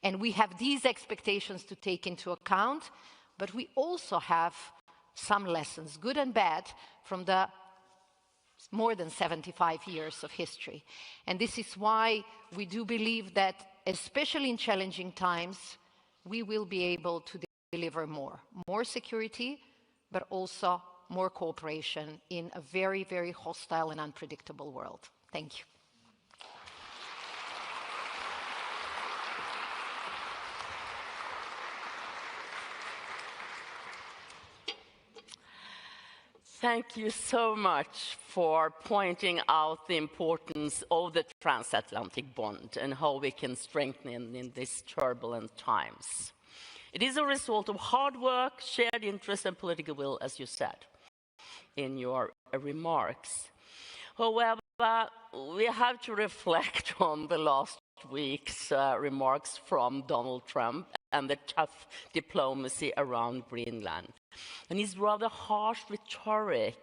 And we have these expectations to take into account, but we also have some lessons, good and bad, from the more than 75 years of history. And this is why we do believe that, especially in challenging times, we will be able to deliver more security, but also more cooperation in a very, very hostile and unpredictable world. Thank you. Thank you so much for pointing out the importance of the transatlantic bond and how we can strengthen it in these turbulent times. It is a result of hard work, shared interest, and political will, as you said in your remarks. However, we have to reflect on the last week's remarks from Donald Trump and the tough diplomacy around Greenland, and his rather harsh rhetoric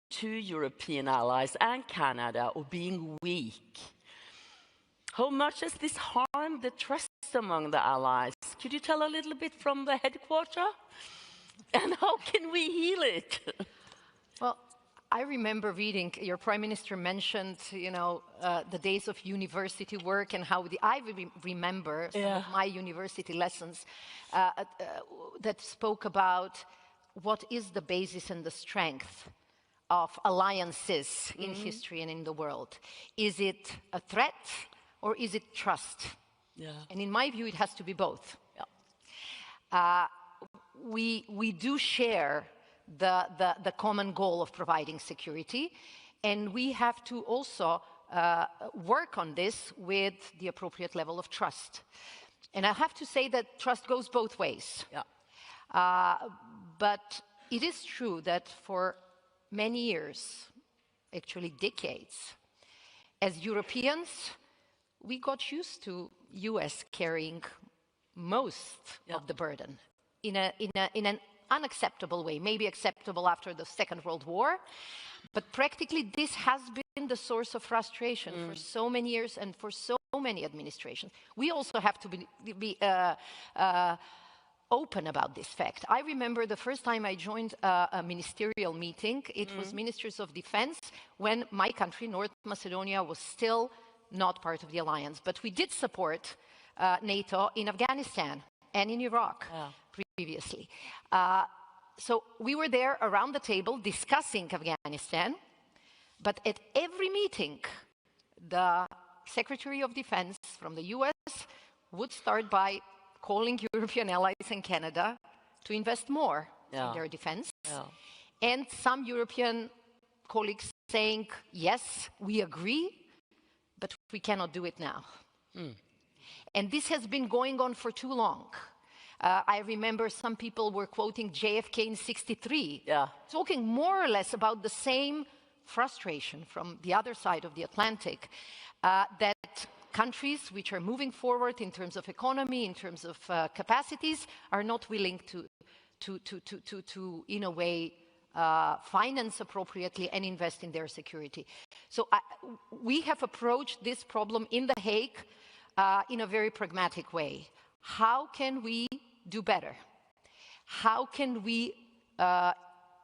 to European allies and Canada of being weak. How much has this harmed the trust among the allies? Could you tell a little bit from the headquarters? And how can we heal it? Well, I remember reading, your Prime Minister mentioned, the days of university work and how I remember some of my university lessons that spoke about what is the basis and the strength of alliances in history and in the world. Is it a threat or is it trust? Yeah. And in my view, it has to be both. Yeah. We do share the common goal of providing security, and we have to also work on this with the appropriate level of trust. And I have to say that trust goes both ways. Yeah. But it is true that for many years, actually decades, as Europeans, we got used to US carrying most of the burden in an unacceptable way, maybe acceptable after the Second World War, but practically this has been the source of frustration for so many years and for so many administrations. We also have to be open about this fact. I remember the first time I joined a ministerial meeting, it was Ministers of Defense when my country, North Macedonia, was still not part of the alliance. But we did support NATO in Afghanistan and in Iraq previously. So we were there around the table discussing Afghanistan, but at every meeting, the Secretary of Defense from the US would start by calling European allies and Canada to invest more in their defense. And some European colleagues saying, yes, we agree, but we cannot do it now. And this has been going on for too long. I remember some people were quoting JFK in '63, talking more or less about the same frustration from the other side of the Atlantic, that countries which are moving forward in terms of economy, in terms of capacities, are not willing to in a way, finance appropriately and invest in their security. So we have approached this problem in The Hague in a very pragmatic way. How can we do better? How can we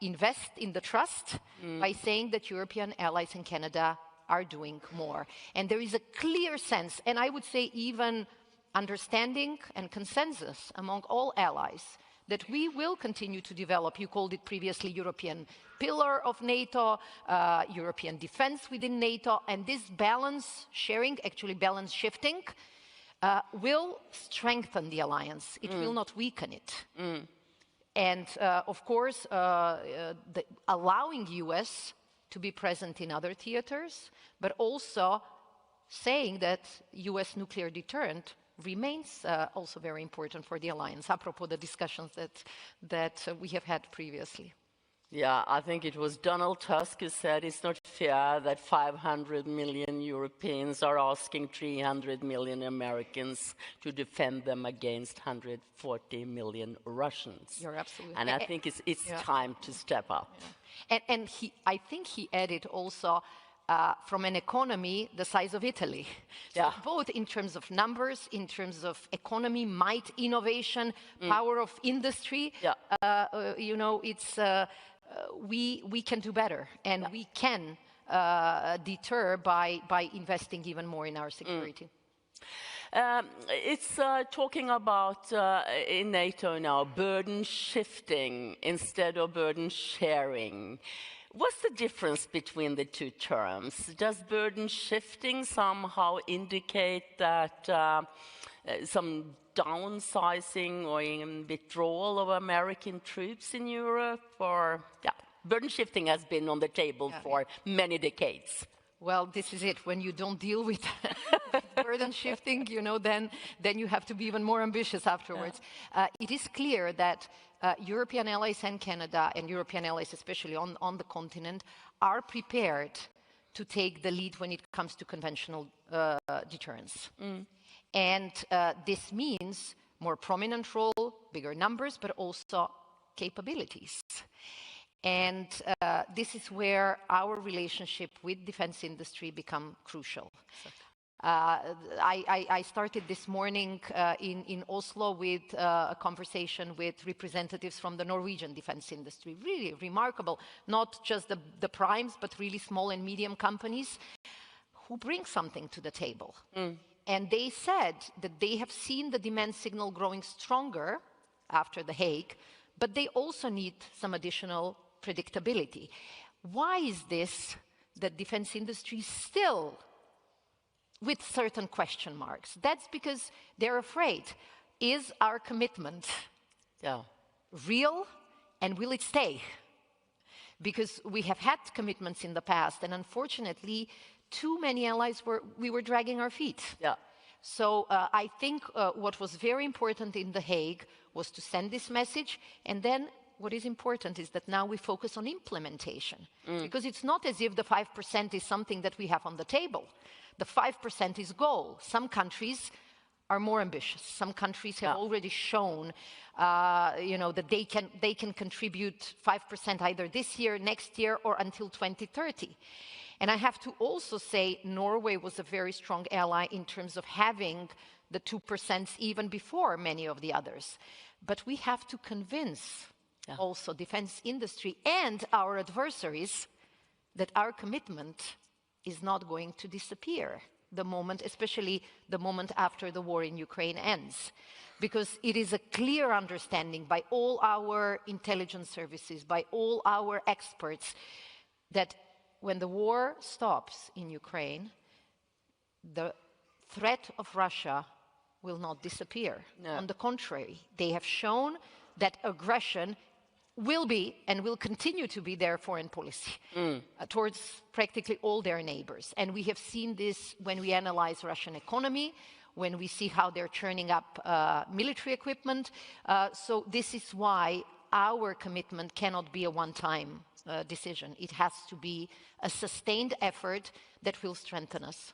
invest in the trust by saying that European allies in Canada are doing more? And there is a clear sense, and I would say even understanding and consensus among all allies, that we will continue to develop, you called it previously European pillar of NATO, European defense within NATO, and this balance sharing, actually balance shifting, will strengthen the alliance. It will not weaken it. And of course, allowing US to be present in other theaters, but also saying that US nuclear deterrent remains also very important for the alliance, apropos the discussions that we have had previously. Yeah, I think it was Donald Tusk who said it's not fair that 500 million Europeans are asking 300 million Americans to defend them against 140 million Russians. You're absolutely right. And I think it's time to step up. Yeah. And I think he added also, from an economy the size of Italy. Yeah. So both in terms of numbers, in terms of economy, might, innovation, power of industry, Yeah. you know, it's, we can do better, and we can deter by investing even more in our security. It's talking about in NATO now, burden shifting instead of burden sharing. What's the difference between the two terms? Does burden shifting somehow indicate that some downsizing or even withdrawal of American troops in Europe? Or, yeah, burden shifting has been on the table for many decades. Well, this is it. When you don't deal with burden shifting, you know, then you have to be even more ambitious afterwards. It is clear that European allies and Canada, and European allies especially on the continent, are prepared to take the lead when it comes to conventional deterrence. And this means more prominent role, bigger numbers, but also capabilities. And this is where our relationship with defense industry become crucial. I started this morning in Oslo with a conversation with representatives from the Norwegian defense industry. Really remarkable, not just the primes, but really small and medium companies who bring something to the table. And they said that they have seen the demand signal growing stronger after The Hague, but they also need some additional predictability. Why is this that defense industry still with certain question marks? That's because they're afraid. Is our commitment real, and will it stay? Because we have had commitments in the past, and unfortunately, too many allies we were dragging our feet. So I think what was very important in The Hague was to send this message, and then what is important is that now we focus on implementation. Because it's not as if the 5% is something that we have on the table. The 5% is goal. Some countries are more ambitious. Some countries have already shown, you know, that they can contribute 5% either this year, next year, or until 2030. And I have to also say Norway was a very strong ally in terms of having the 2% even before many of the others. But we have to convince also defense industry and our adversaries that our commitment is not going to disappear the moment, especially the moment after the war in Ukraine ends. Because it is a clear understanding by all our intelligence services, by all our experts, that when the war stops in Ukraine, the threat of Russia will not disappear. On the contrary, they have shown that aggression will be and will continue to be their foreign policy towards practically all their neighbors. And we have seen this when we analyze Russian economy, when we see how they're churning up military equipment. So this is why our commitment cannot be a one-time decision. It has to be a sustained effort that will strengthen us.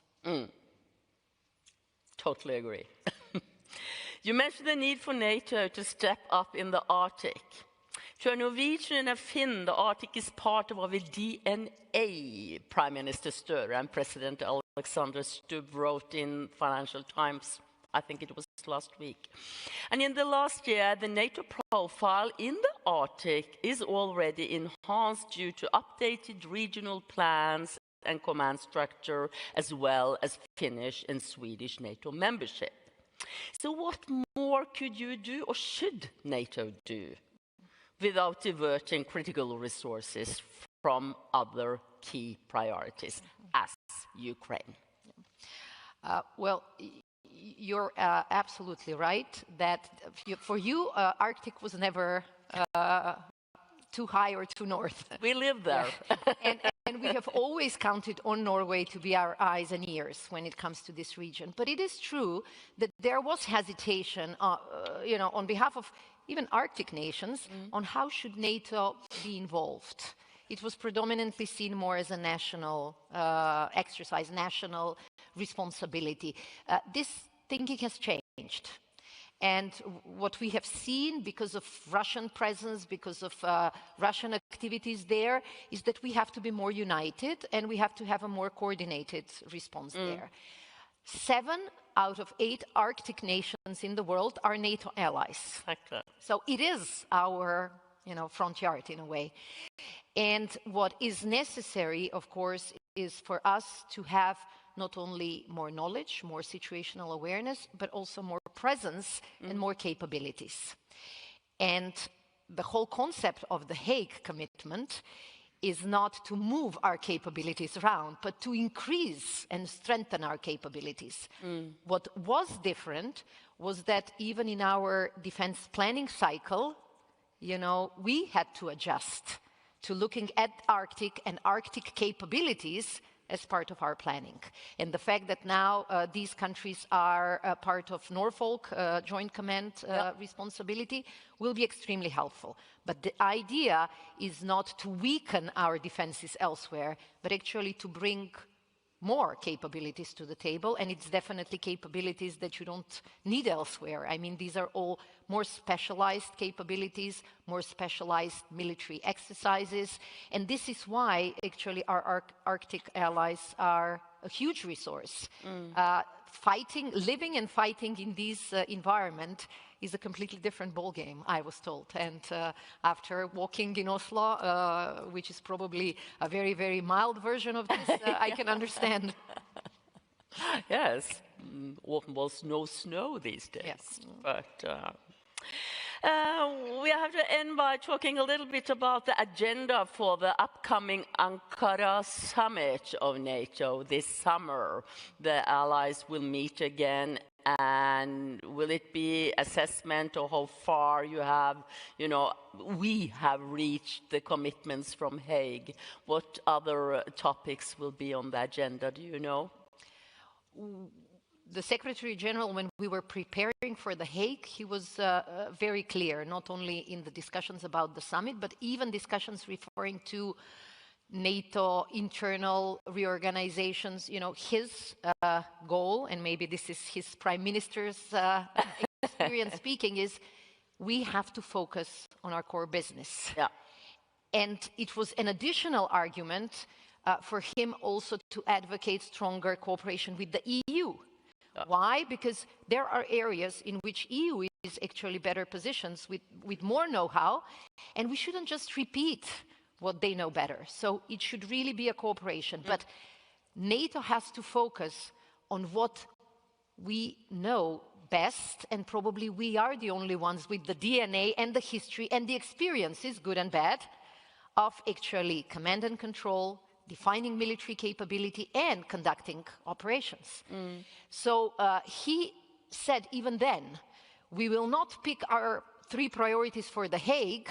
Totally agree. You mentioned the need for NATO to step up in the Arctic. To a Norwegian and a Finn, the Arctic is part of our DNA, Prime Minister Støre and President Alexander Stubb wrote in Financial Times, I think it was last week. And in the last year, the NATO profile in the Arctic is already enhanced due to updated regional plans and command structure, as well as Finnish and Swedish NATO membership. So what more could you do, or should NATO do, without diverting critical resources from other key priorities, as Ukraine? Well, you're absolutely right that for you, Arctic was never too high or too north. We live there. And we have always counted on Norway to be our eyes and ears when it comes to this region. But it is true that there was hesitation, you know, on behalf of even Arctic nations, on how should NATO be involved. It was predominantly seen more as a national exercise, national responsibility. This thinking has changed. And what we have seen because of Russian presence, because of Russian activities there, is that we have to be more united and we have to have a more coordinated response there. 7 out of 8 Arctic nations in the world are NATO allies. Exactly. So it is our, front yard in a way. And what is necessary, of course, is for us to have not only more knowledge, more situational awareness, but also more presence and more capabilities. And the whole concept of the Hague commitment is not to move our capabilities around, but to increase and strengthen our capabilities. What was different was that even in our defense planning cycle, we had to adjust to looking at Arctic and Arctic capabilities as part of our planning. And the fact that now these countries are part of Norfolk Joint Command responsibility will be extremely helpful. But the idea is not to weaken our defenses elsewhere, but actually to bring more capabilities to the table, and it's definitely capabilities that you don't need elsewhere. I mean, these are all more specialized capabilities, more specialized military exercises, and this is why actually our Arctic allies are a huge resource. Living and fighting in this environment is a completely different ballgame, I was told. And after walking in Oslo, which is probably a very, very mild version of this, I can understand. Yes, almost no snow these days. Yes. But we have to end by talking a little bit about the agenda for the upcoming Ankara summit of NATO this summer. The allies will meet again, and will it be assessment of how far you have, we have reached the commitments from Hague? What other topics will be on the agenda, do you know? The Secretary General, when we were preparing for The Hague, he was very clear, not only in the discussions about the summit, but even discussions referring to NATO internal reorganizations. His goal, and maybe this is his Prime Minister's experience speaking, is we have to focus on our core business. Yeah. And it was an additional argument for him also to advocate stronger cooperation with the EU. Why? Because there are areas in which EU is actually better positioned with more know-how, and we shouldn't just repeat what they know better. So it should really be a cooperation. But NATO has to focus on what we know best, and probably we are the only ones with the DNA and the history and the experiences, good and bad, of actually command and control, defining military capability and conducting operations. So he said even then, we will not pick our 3 priorities for The Hague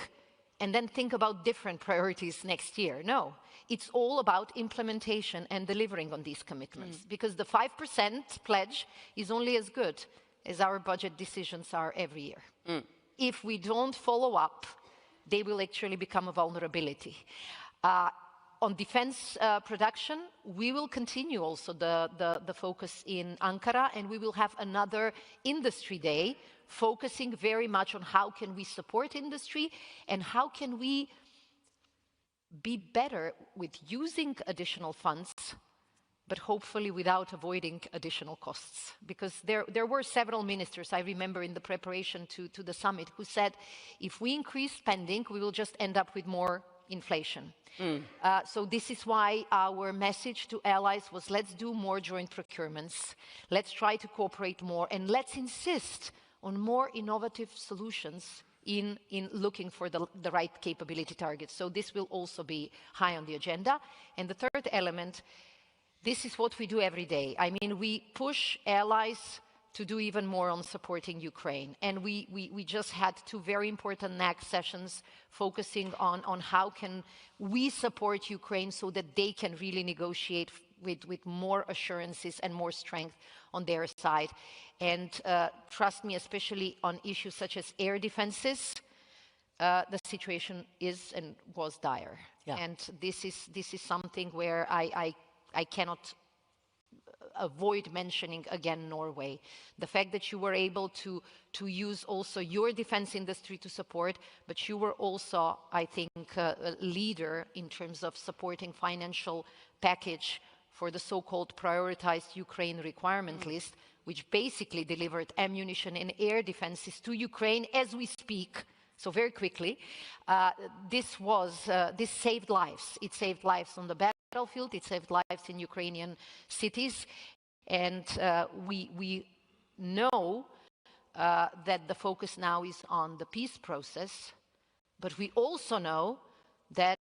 and then think about different priorities next year. No, it's all about implementation and delivering on these commitments, because the 5% pledge is only as good as our budget decisions are every year. If we don't follow up, they will actually become a vulnerability. On defense production, we will continue also the focus in Ankara, and we will have another industry day focusing very much on how can we support industry and how can we be better with using additional funds, but hopefully without avoiding additional costs. Because there were several ministers, I remember in the preparation to the summit, who said, if we increase spending, we will just end up with more inflation. So this is why our message to allies was, let's do more joint procurements, let's try to cooperate more, and let's insist on more innovative solutions in looking for the right capability targets. So this will also be high on the agenda. And the third element, this is what we do every day. I mean, we push allies to do even more on supporting Ukraine. And we just had 2 very important NAC sessions focusing on how can we support Ukraine so that they can really negotiate with more assurances and more strength on their side. And trust me, especially on issues such as air defenses, the situation is and was dire. Yeah. And this is something where I cannot avoid mentioning again Norway. The fact that you were able to use also your defense industry to support, but you were also, I think, a leader in terms of supporting financial package for the so-called prioritized Ukraine requirement list, which basically delivered ammunition and air defenses to Ukraine as we speak. So very quickly, this saved lives. It saved lives on the battlefield. It saved lives in Ukrainian cities, and we know that the focus now is on the peace process. But we also know that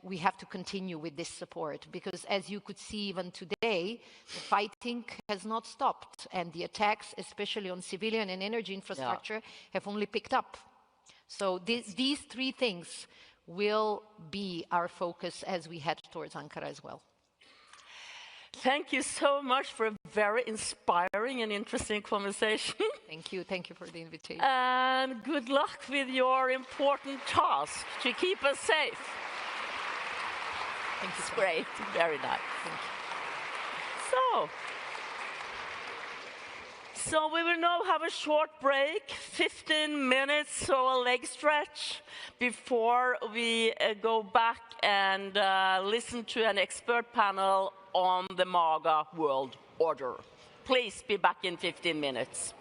we have to continue with this support, because as you could see even today, the fighting has not stopped, and the attacks, especially on civilian and energy infrastructure, have only picked up. So these three things will be our focus as we head towards Ankara as well. Thank you so much for a very inspiring and interesting conversation. Thank you for the invitation. And good luck with your important task to keep us safe. Thank you. It's great, very nice. Thank you. So we will now have a short break, 15 minutes or a leg stretch, before we go back and listen to an expert panel on the MAGA world order. Please be back in 15 minutes.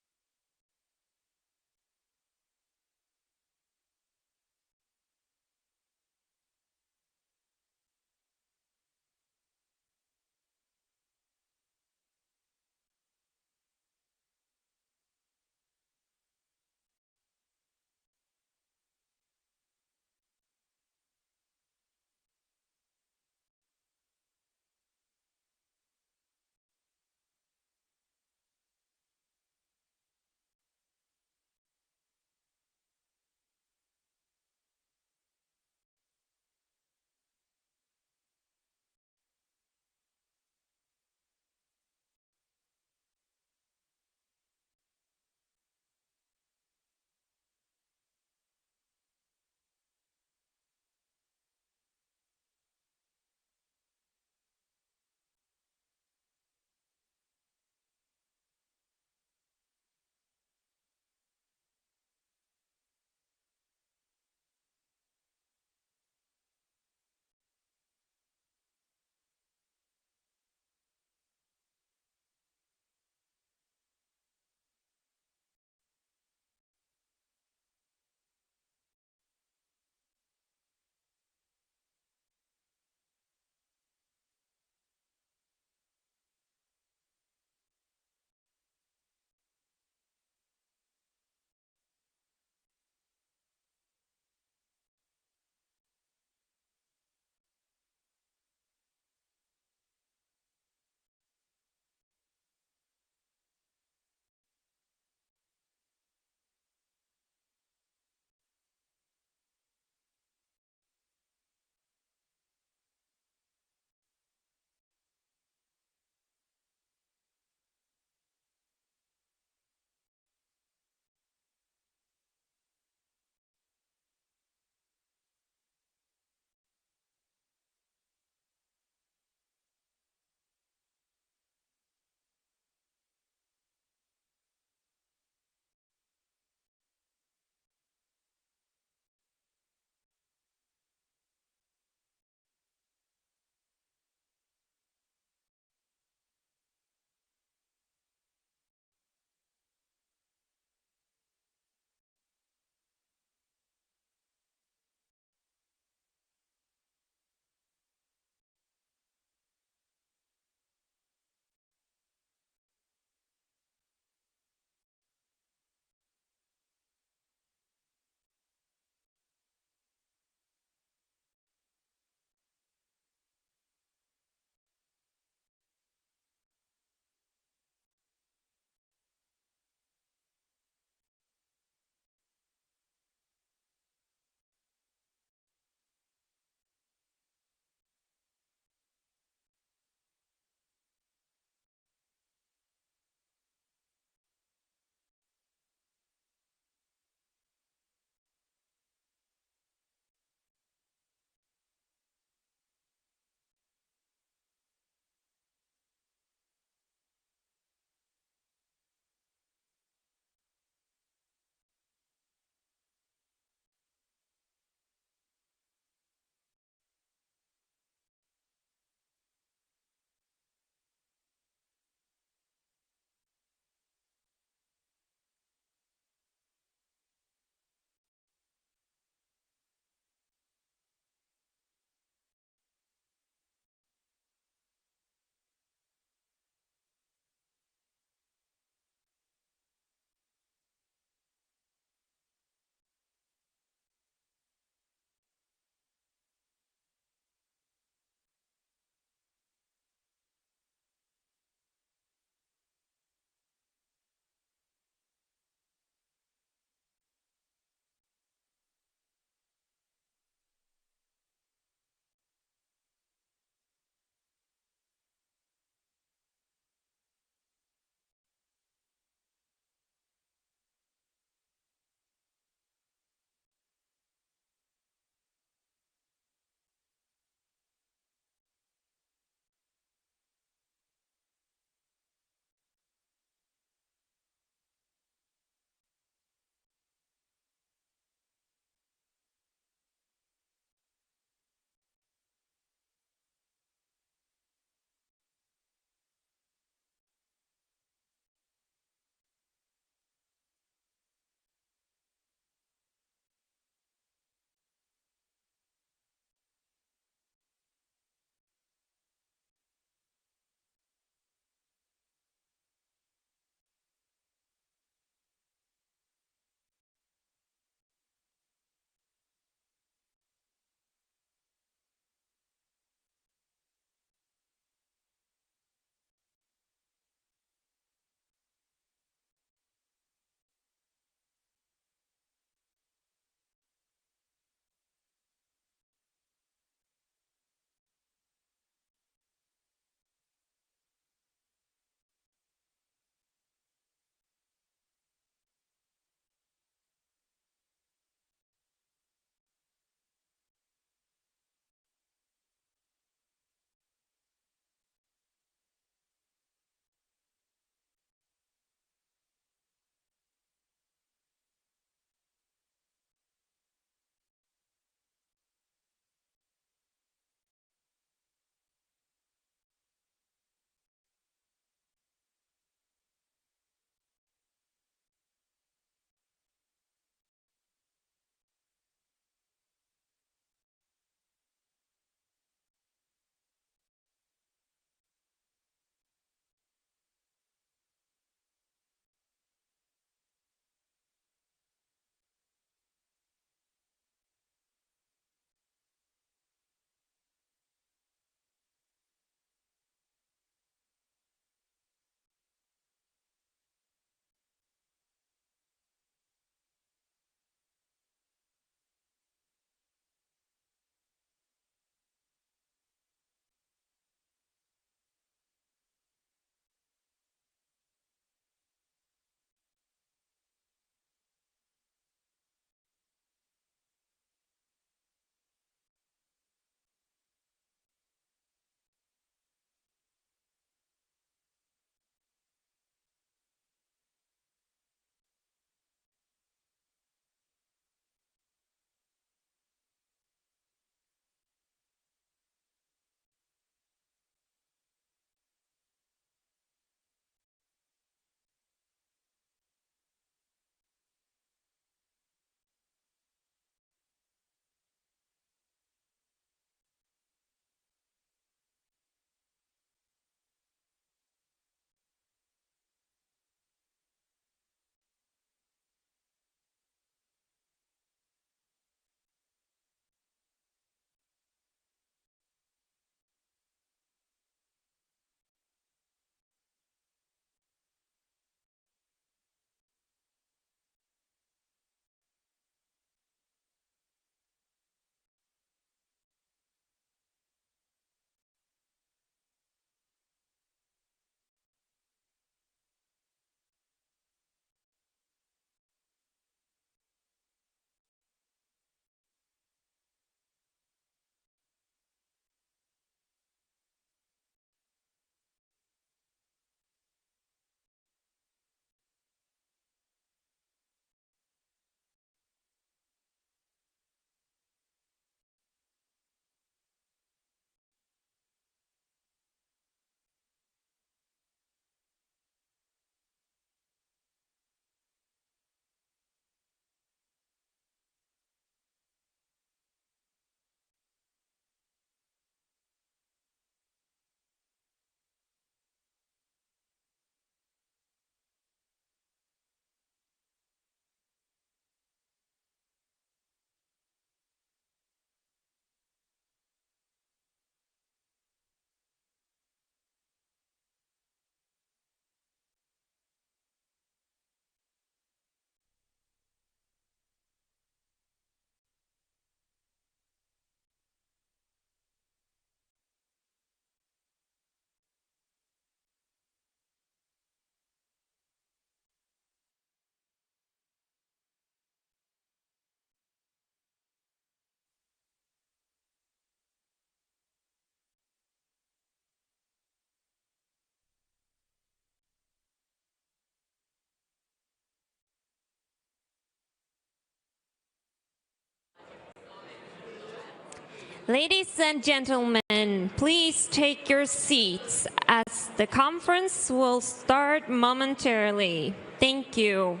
Ladies and gentlemen, please take your seats as the conference will start momentarily. Thank you.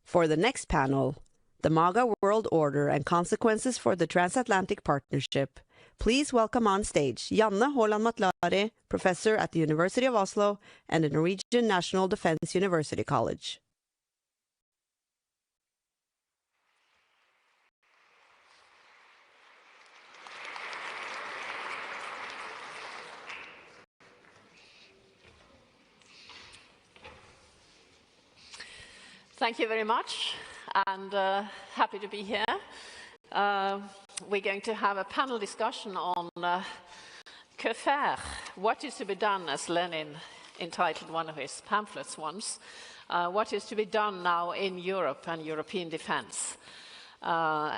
For the next panel, the MAGA World Order and Consequences for the Transatlantic Partnership, please welcome on stage Janne Haaland Matlari, professor at the University of Oslo and the Norwegian National Defence University College. Thank you very much, and happy to be here. We're going to have a panel discussion on que faire, what is to be done, as Lenin entitled one of his pamphlets once, what is to be done now in Europe and European defense. The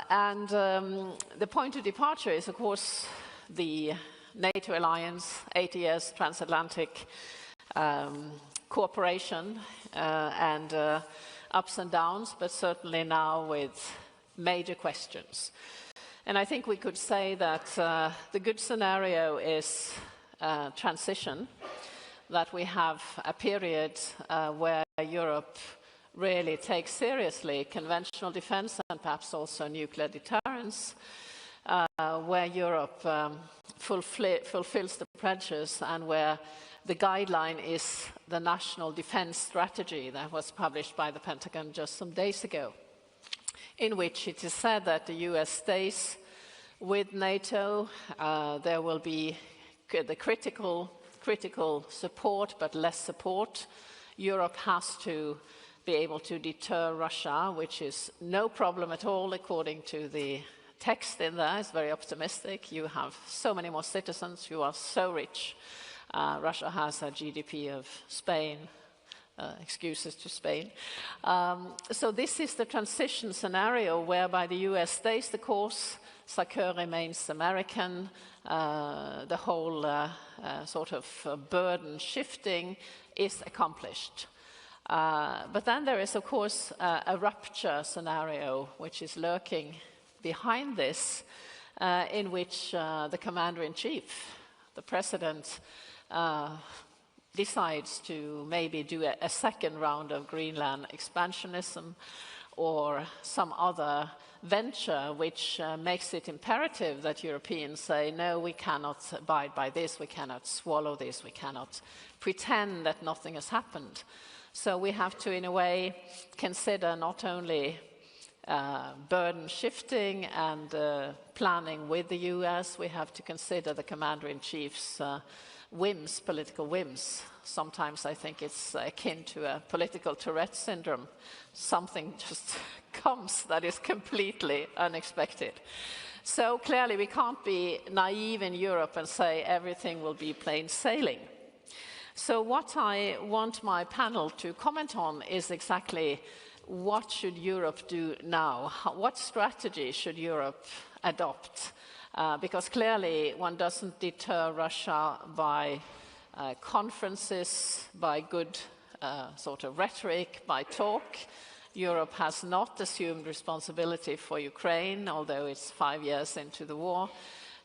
point of departure is, of course, the NATO alliance, 80 years transatlantic cooperation and ups and downs, but certainly now with major questions. And I think we could say that the good scenario is transition, that we have a period where Europe really takes seriously conventional defense and perhaps also nuclear deterrence, where Europe fulfills the pledges and where the guideline is the National Defense Strategy that was published by the Pentagon just some days ago, in which it is said that the US stays with NATO. There will be the critical support, but less support. Europe has to be able to deter Russia, which is no problem at all according to the text in there. It's very optimistic. You have so many more citizens, you are so rich. Russia has a GDP of Spain, excuses to Spain. So this is the transition scenario whereby the US stays the course, SACEUR remains American, the whole sort of burden shifting is accomplished. But then there is, of course, a rupture scenario which is lurking behind this, in which the commander-in-chief, the president, decides to maybe do a second round of Greenland expansionism or some other venture which makes it imperative that Europeans say, no, we cannot abide by this, we cannot swallow this, we cannot pretend that nothing has happened. So we have to, in a way, consider not only burden shifting and planning with the US, we have to consider the commander-in-chief's whims, political whims. Sometimes I think it's akin to a political Tourette syndrome. Something just comes that is completely unexpected. So clearly we can't be naive in Europe and say everything will be plain sailing. So what I want my panel to comment on is exactly what should Europe do now? What strategy should Europe adopt? Because clearly one doesn't deter Russia by conferences, by good sort of rhetoric, by talk. Europe has not assumed responsibility for Ukraine, although it's 5 years into the war.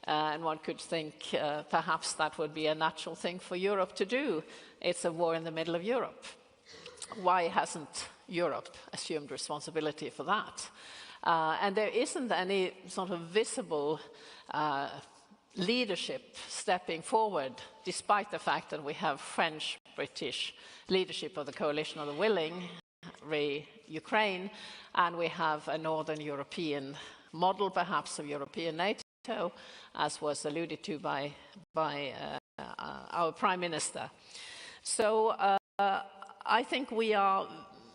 And one could think perhaps that would be a natural thing for Europe to do. It's a war in the middle of Europe. Why hasn't Europe assumed responsibility for that? And there isn't any sort of visible leadership stepping forward, despite the fact that we have French-British leadership of the Coalition of the Willing, Ukraine, and we have a Northern European model, perhaps, of European NATO, as was alluded to by our Prime Minister. So I think we are,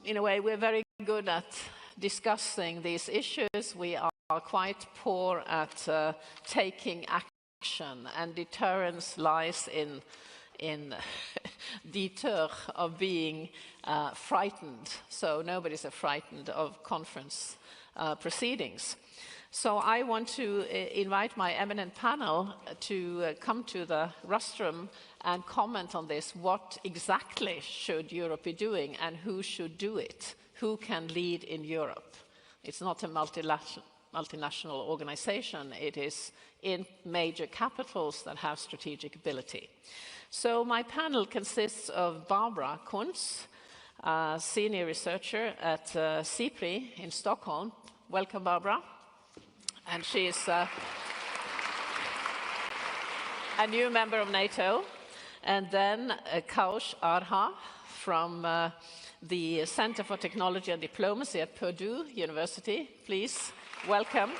in a way, we're very good at discussing these issues. We are quite poor at taking action, and deterrence lies in deter of being frightened. So nobody's frightened of conference proceedings. So I want to invite my eminent panel to come to the rostrum and comment on this. What exactly should Europe be doing, and who should do it? Who can lead in Europe? It's not a multinational organization. It is in major capitals that have strategic ability. So my panel consists of Barbara Kuntz, senior researcher at SIPRI in Stockholm. Welcome, Barbara. And she is a new member of NATO. And then Kaush Arha from the Center for Technology and Diplomacy at Purdue University. Please, welcome.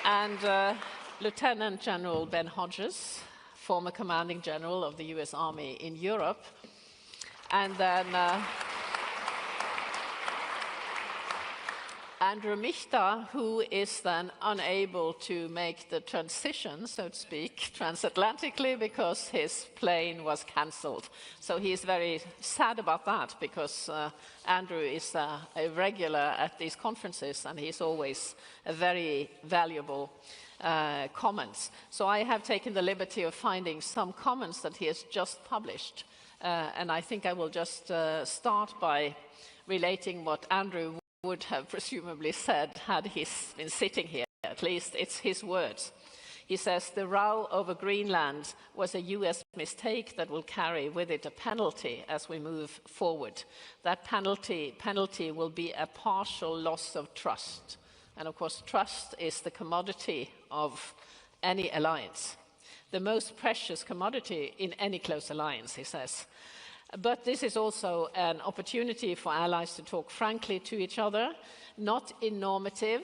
And Lieutenant General Ben Hodges, former commanding general of the US Army in Europe. And then Andrew Michta, who is then unable to make the transition, so to speak, transatlantically because his plane was cancelled. So he is very sad about that, because Andrew is a regular at these conferences, and he's always a very valuable comments. So I have taken the liberty of finding some comments that he has just published. And I think I will just start by relating what Andrew would have presumably said had he been sitting here. At least it's his words. He says, "The row over Greenland was a US mistake that will carry with it a penalty as we move forward. That penalty will be a partial loss of trust." And of course, trust is the commodity of any alliance, the most precious commodity in any close alliance, he says. But this is also an opportunity for allies to talk frankly to each other, not in normative,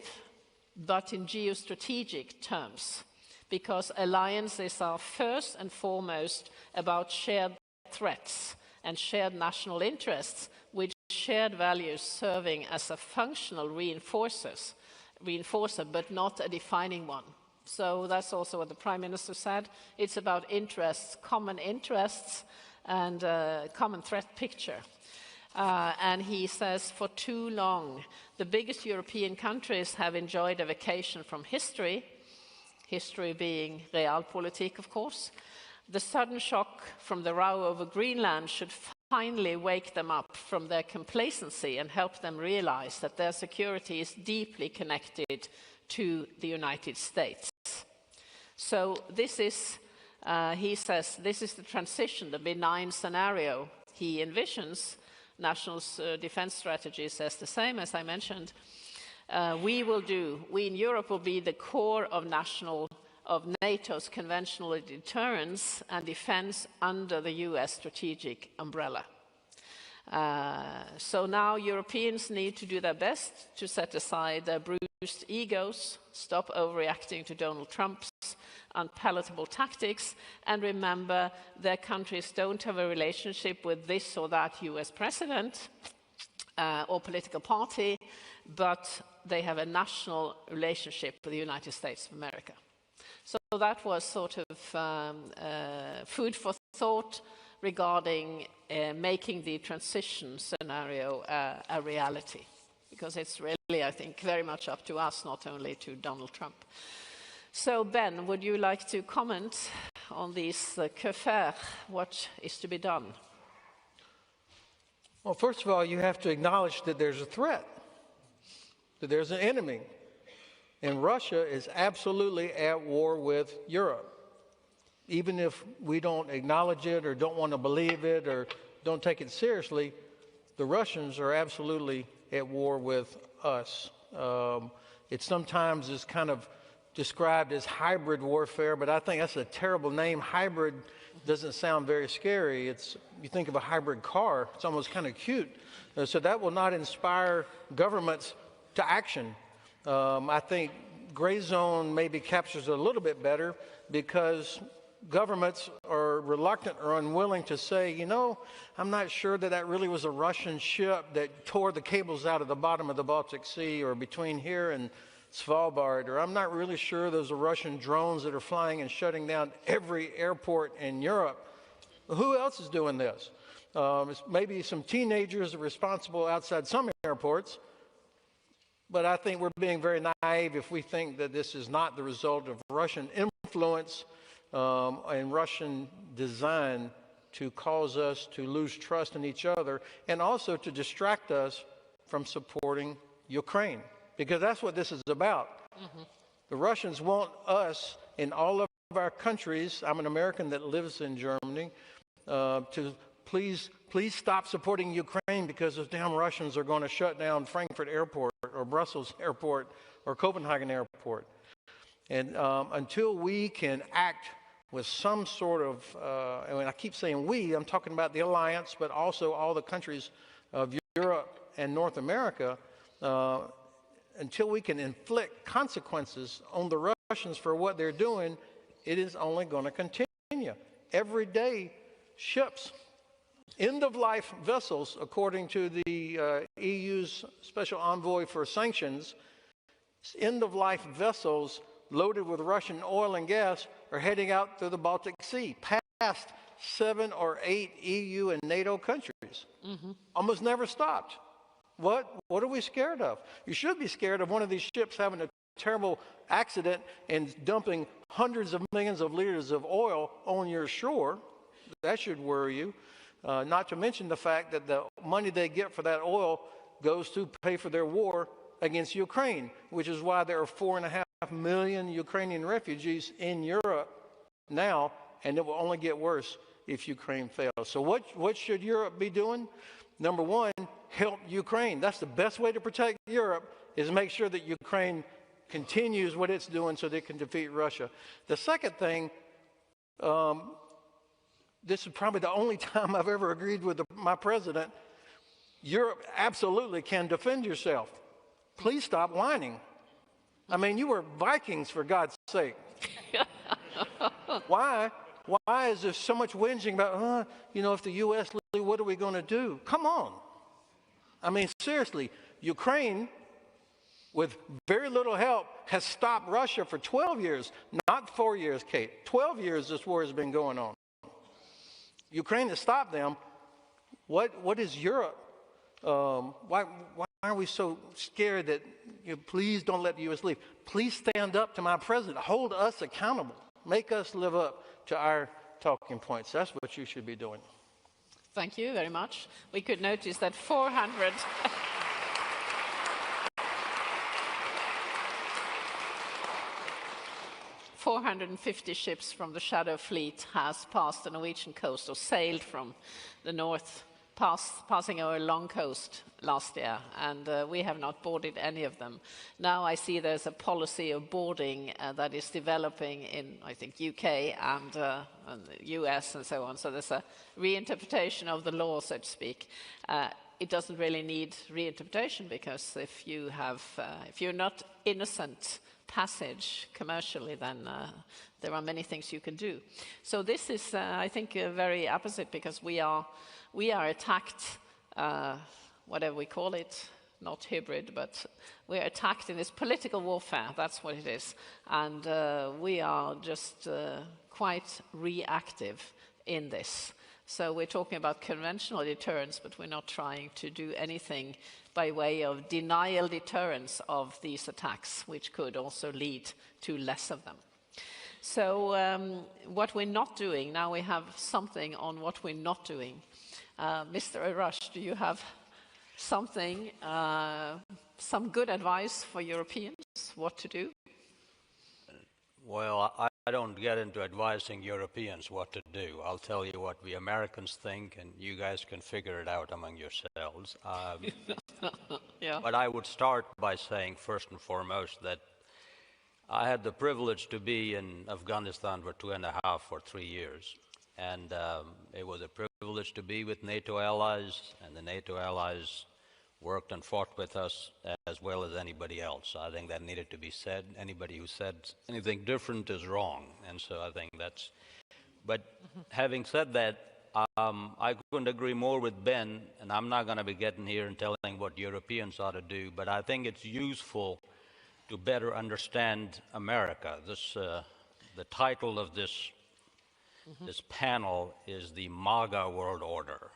but in geostrategic terms, because alliances are first and foremost about shared threats and shared national interests, with shared values serving as a functional reinforcer, but not a defining one. So that's also what the Prime Minister said. It's about interests, common interests, and common threat picture. And he says, for too long, the biggest European countries have enjoyed a vacation from history being realpolitik, of course. The sudden shock from the row over Greenland should finally wake them up from their complacency and help them realize that their security is deeply connected to the United States. So this is, he says, this is the transition, the benign scenario he envisions. National defense strategy says the same, as I mentioned. We in Europe will be the core of NATO's conventional deterrence and defense under the US strategic umbrella. So now Europeans need to do their best to set aside their bruised egos, stop overreacting to Donald Trump's unpalatable tactics, and remember their countries don't have a relationship with this or that US president or political party, but they have a national relationship with the United States of America. So that was sort of food for thought regarding making the transition scenario a reality, because it's really, I think, very much up to us, not only to Donald Trump. So Ben, would you like to comment on these que faire, what is to be done? Well, first of all, you have to acknowledge that there's a threat, that there's an enemy. And Russia is absolutely at war with Europe. Even if we don't acknowledge it or don't want to believe it or don't take it seriously, the Russians are absolutely at war with us. It sometimes is kind of described as hybrid warfare, but I think that's a terrible name. Hybrid doesn't sound very scary. You think of a hybrid car, it's almost kind of cute. So that will not inspire governments to action. I think gray zone maybe captures it a little bit better because governments are reluctant or unwilling to say, you know, I'm not sure that that really was a Russian ship that tore the cables out of the bottom of the Baltic Sea or between here and Svalbard, or I'm not really sure those are Russian drones that are flying and shutting down every airport in Europe. Who else is doing this? Maybe some teenagers are responsible outside some airports. But I think we're being very naive if we think that this is not the result of Russian influence and Russian design to cause us to lose trust in each other and also to distract us from supporting Ukraine, because that's what this is about. Mm-hmm. The Russians want us in all of our countries, I'm an American that lives in Germany, to please stop supporting Ukraine because those damn Russians are going to shut down Frankfurt Airport or Brussels Airport or Copenhagen Airport. And until we can act with some sort of, and I keep saying we, I'm talking about the alliance, but also all the countries of Europe and North America, until we can inflict consequences on the Russians for what they're doing, it is only going to continue. Every day, ships, end-of-life vessels, according to the EU's special envoy for sanctions, end-of-life vessels loaded with Russian oil and gas are heading out through the Baltic Sea, past 7 or 8 EU and NATO countries. Mm-hmm. Almost never stopped. What are we scared of? You should be scared of one of these ships having a terrible accident and dumping hundreds of millions of liters of oil on your shore. That should worry you. Not to mention the fact that the money they get for that oil goes to pay for their war against Ukraine, which is why there are 4.5 million Ukrainian refugees in Europe now, and it will only get worse if Ukraine fails. So what should Europe be doing? Number one, help Ukraine. That's the best way to protect Europe, is make sure that Ukraine continues what it's doing so they can defeat Russia. The second thing, this is probably the only time I've ever agreed with my president, Europe absolutely can defend yourself. Please stop whining. I mean, you were Vikings, for God's sake. Why is there so much whinging about, if the U.S. leaves, what are we going to do? Come on. I mean, seriously, Ukraine, with very little help, has stopped Russia for 12 years. Not 4 years, Kate. 12 years this war has been going on. Ukraine has stopped them. What is Europe? Why are we so scared that, please don't let the U.S. leave? Please stand up to my president. Hold us accountable. Make us live up to our talking points. That's what you should be doing. Thank you very much. We could notice that 450 ships from the Shadow Fleet has passed the Norwegian coast or sailed from the north, passing our long coast last year, and we have not boarded any of them. Now I see there's a policy of boarding that is developing in, I think, UK and US and so on. So there's a reinterpretation of the law, so to speak. It doesn't really need reinterpretation, because if you're not innocent passage commercially, then there are many things you can do. So this is, I think, very opposite, because we are attacked, whatever we call it, not hybrid, but we're attacked in this political warfare. That's what it is. And we are just quite reactive in this. So we're talking about conventional deterrence, but we're not trying to do anything by way of denial deterrence of these attacks, which could also lead to less of them. So what we're not doing, now we have something on what we're not doing. Mr. Arash, do you have something, some good advice for Europeans, what to do? Well, I don't get into advising Europeans what to do. I'll tell you what we Americans think, and you guys can figure it out among yourselves. Yeah. But I would start by saying, first and foremost, that I had the privilege to be in Afghanistan for 2.5 or 3 years. And it was a privilege to be with NATO allies, and the NATO allies worked and fought with us as well as anybody else. I think that needed to be said. Anybody who said anything different is wrong. And so I think that's... But having said that, I couldn't agree more with Ben, and I'm not going to be getting here and telling what Europeans ought to do, but I think it's useful to better understand America. The title of this panel is the MAGA World Order.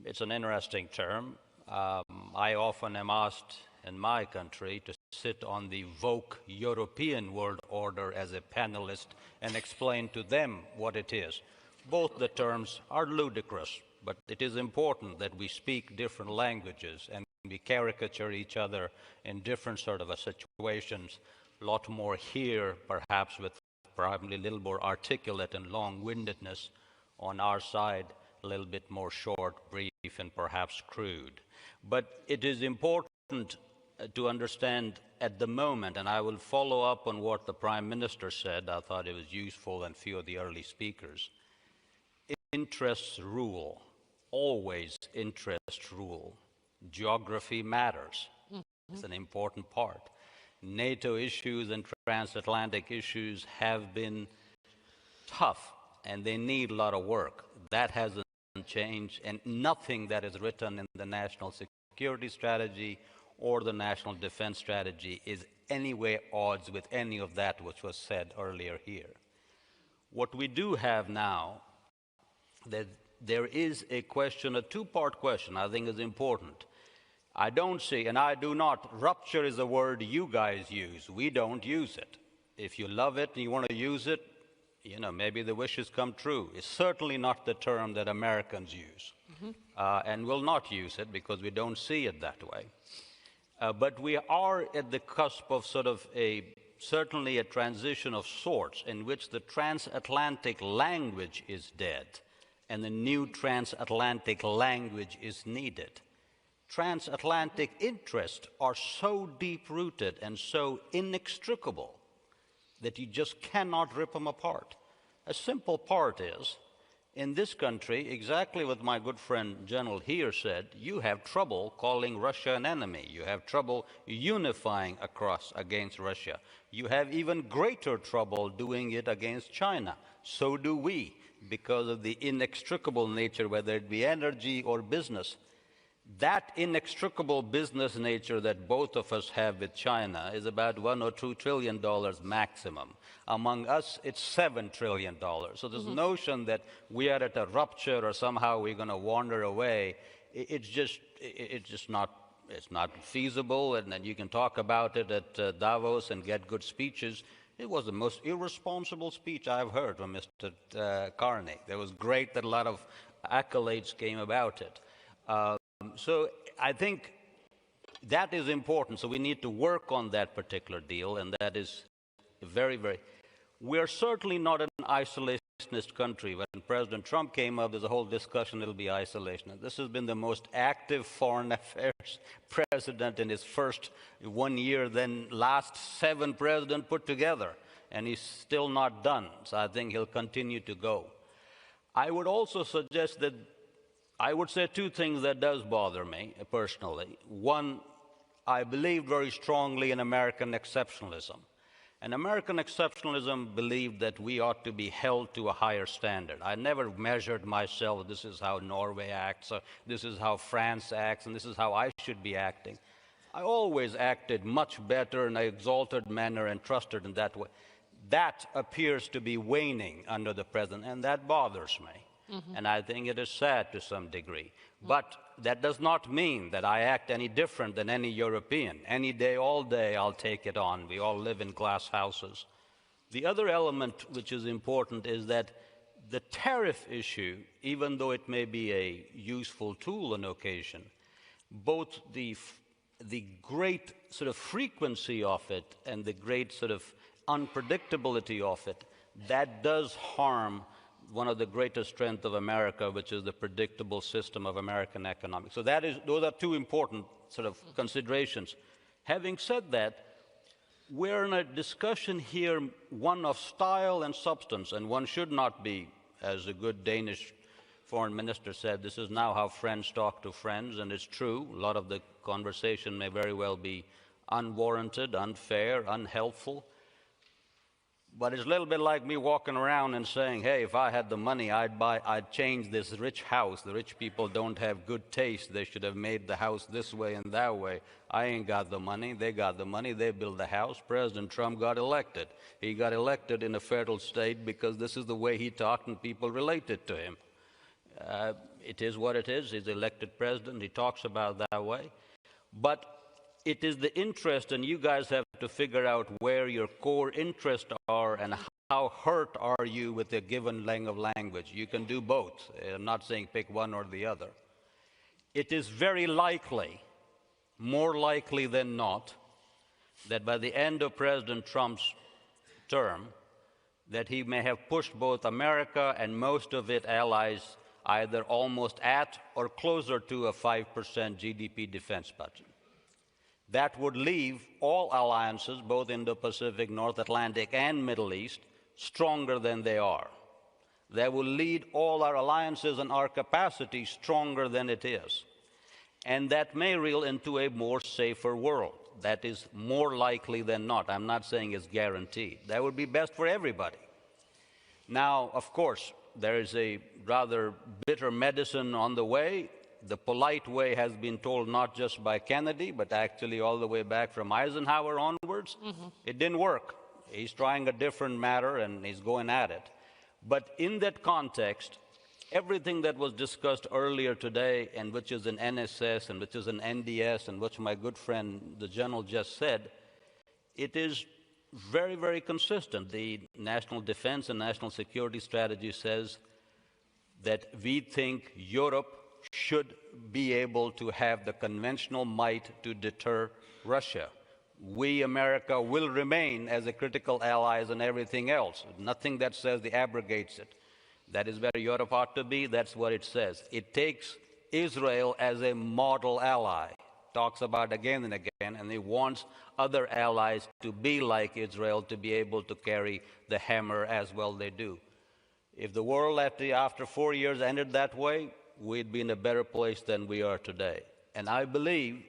It's an interesting term. I often am asked in my country to sit on the woke European world order as a panelist and explain to them what it is. Both the terms are ludicrous, but it is important that we speak different languages and we caricature each other in different sort of situations. A lot more here, perhaps with probably a little more articulate and long-windedness on our side, a little bit more short, brief, and perhaps crude. But it is important to understand at the moment, and I will follow up on what the Prime Minister said. I thought it was useful, and few of the early speakers. Interests rule. Always interests rule. Geography matters. It's an important part. NATO issues and transatlantic issues have been tough, and they need a lot of work. That hasn't changed, and nothing that is written in the national security strategy or the national defense strategy is anyway odds with any of that which was said earlier here. What we do have now, that there is a question, a two-part question I think is important. I don't see, and I do not, rupture is a word you guys use. We don't use it. If you love it and you want to use it, you know, maybe the wishes come true. It's certainly not the term that Americans use, and will not use it because we don't see it that way. But we are at the cusp of sort of certainly a transition of sorts in which the transatlantic language is dead and the new transatlantic language is needed. Transatlantic interests are so deep-rooted and so inextricable that you just cannot rip them apart. A simple part is, in this country, exactly what my good friend General here said, you have trouble calling Russia an enemy. You have trouble unifying against Russia. You have even greater trouble doing it against China. So do we, because of the inextricable nature, whether it be energy or business. That inextricable business nature that both of us have with China is about $1 or $2 trillion maximum. Among us, it's $7 trillion. So this notion that we are at a rupture or somehow we're going to wander away, it's just not feasible. And then you can talk about it at Davos and get good speeches. It was the most irresponsible speech I've heard from Mr. Carney. It was great that a lot of accolades came about it. So I think that is important. So we need to work on that particular deal, and that is very, very... We're certainly not an isolationist country. When President Trump came up, there's a whole discussion it'll be isolationist. This has been the most active foreign affairs president in his first 1 year than last 7 presidents put together, and he's still not done. So I think he'll continue to go. I would also suggest that I would say 2 things that does bother me personally. One, I believe very strongly in American exceptionalism. And American exceptionalism believed that we ought to be held to a higher standard. I never measured myself, this is how Norway acts, or this is how France acts, and this is how I should be acting. I always acted much better in an exalted manner and trusted in that way. That appears to be waning under the president, and that bothers me. And I think it is sad to some degree. But that does not mean that I act any different than any European. Any day, all day, I'll take it on. We all live in glass houses. The other element which is important is that the tariff issue, even though it may be a useful tool on occasion, both the great sort of frequency of it and the great sort of unpredictability of it, that does harm one of the greatest strengths of America, which is the predictable system of American economics. So those are two important sort of considerations. Having said that, we're in a discussion here, one of style and substance, and one should not be, as a good Danish foreign minister said, this is now how friends talk to friends, and it's true. A lot of the conversation may very well be unwarranted, unfair, unhelpful. But it's a little bit like me walking around and saying, hey, if I had the money, I'd change this rich house. The rich people don't have good taste. They should have made the house this way and that way. I ain't got the money. They got the money. They built the house. President Trump got elected. He got elected in a federal state because this is the way he talked and people related to him. It is what it is. He's elected president. He talks about that way. But it is the interest, and you guys have to figure out where your core interests are and how hurt are you with a given language. You can do both. I'm not saying pick one or the other. It is very likely, more likely than not, that by the end of President Trump's term, that he may have pushed both America and most of its allies either almost at or closer to a 5% GDP defense budget. That would leave all alliances, both Indo-Pacific, North Atlantic, and Middle East, stronger than they are. That will lead all our alliances and our capacity stronger than it is. And that may reel into a more safer world. That is more likely than not. I'm not saying it's guaranteed. That would be best for everybody. Now, of course, there is a rather bitter medicine on the way. The polite way has been told not just by Kennedy, but actually all the way back from Eisenhower onwards. It didn't work. He's trying a different matter and he's going at it. But in that context, everything that was discussed earlier today, and which is an NSS and which is an NDS, and which my good friend, the general, just said, it is very, very consistent. The National Defense and National Security Strategy says that we think Europe should be able to have the conventional might to deter Russia. We, America, will remain as a critical allies and everything else. Nothing that says it abrogates it. That is where Europe ought to be. That's what it says. It takes Israel as a model ally. Talks about again and again, and it wants other allies to be like Israel, to be able to carry the hammer as well they do. If the world after 4 years ended that way, we'd be in a better place than we are today. And I believe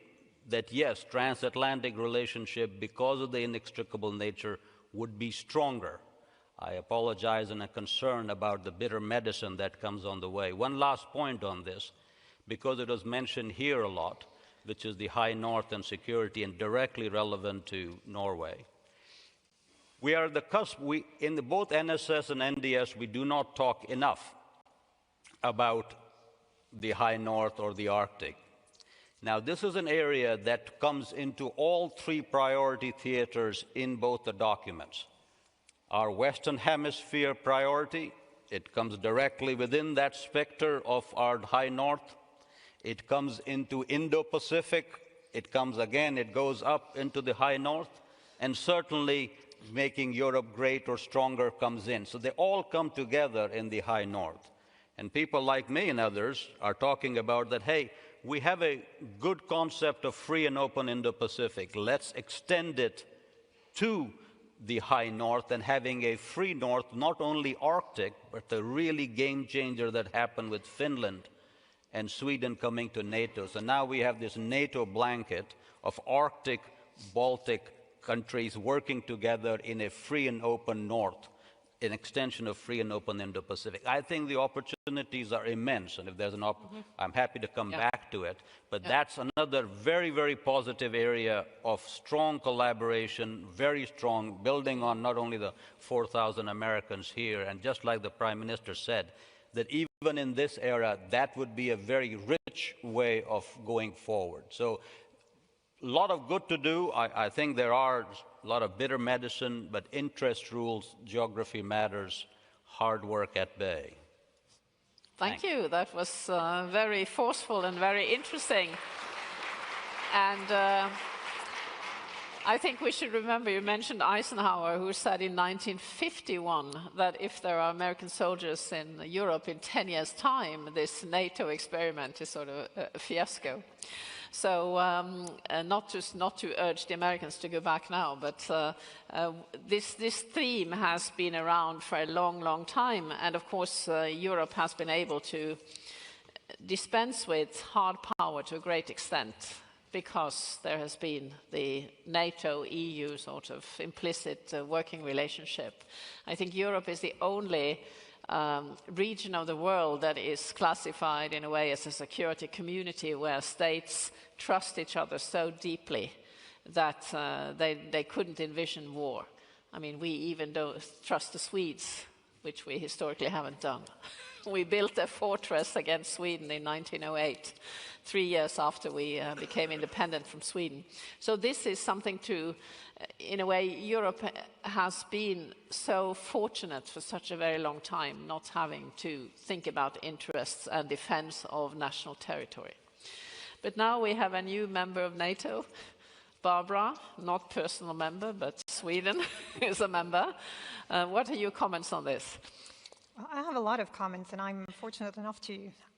that, yes, transatlantic relationship, because of the inextricable nature, would be stronger. I apologize and am concerned about the bitter medicine that comes on the way. One last point on this, because it was mentioned here a lot, which is the high north and security, and directly relevant to Norway. We are at the cusp. In both NSS and NDS, we do not talk enough about the high north or the Arctic. Now, this is an area that comes into all three priority theaters in both the documents. Our Western Hemisphere priority, it comes directly within that specter of our high north. It comes into Indo-Pacific. It goes up into the high north. And certainly, making Europe great or stronger comes in. So they all come together in the high north. And people like me and others are talking about that, hey, we have a good concept of free and open Indo-Pacific. Let's extend it to the high north, and having a free north, not only Arctic, but the really game changer that happened with Finland and Sweden coming to NATO. So now we have this NATO blanket of Arctic, Baltic countries working together in a free and open north, an extension of free and open Indo-Pacific. I think the opportunities are immense, and if there's an I'm happy to come back to it. But that's another very, very positive area of strong collaboration, very strong, building on not only the 4,000 Americans here, and just like the Prime Minister said, that even in this era, that would be a very rich way of going forward. So lot of good to do. I think there are a lot of bitter medicine, but interest rules, geography matters, hard work at bay. Thank you. That was very forceful and very interesting. And I think we should remember, you mentioned Eisenhower, who said in 1951 that if there are American soldiers in Europe in 10 years' time, this NATO experiment is sort of a fiasco. So not to urge the Americans to go back now, but this theme has been around for a long, long time. And of course, Europe has been able to dispense with hard power to a great extent, because there has been the NATO-EU sort of implicit working relationship. I think Europe is the only region of the world that is classified in a way as a security community where states trust each other so deeply that they couldn't envision war. I mean, we even don't trust the Swedes, which we historically haven't done. We built a fortress against Sweden in 1908, 3 years after we became independent from Sweden. So this is something to, in a way, Europe has been so fortunate for such a very long time, not having to think about interests and defense of national territory. But now we have a new member of NATO, Barbara, not personal member, but Sweden is a member. What are your comments on this? Well, I have a lot of comments, and I'm fortunate enough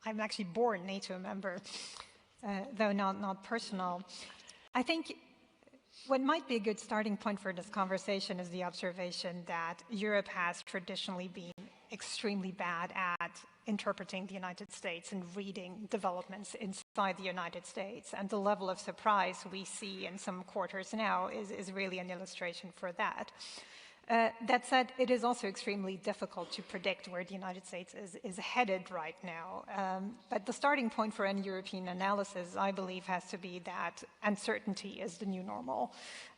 I'm actually born NATO member, though not personal. I think what might be a good starting point for this conversation is the observation that Europe has traditionally been extremely bad at interpreting the United States and reading developments inside the United States. And the level of surprise we see in some quarters now is really an illustration for that. That said, it is also extremely difficult to predict where the United States is headed right now. But the starting point for any European analysis, I believe, has to be that uncertainty is the new normal.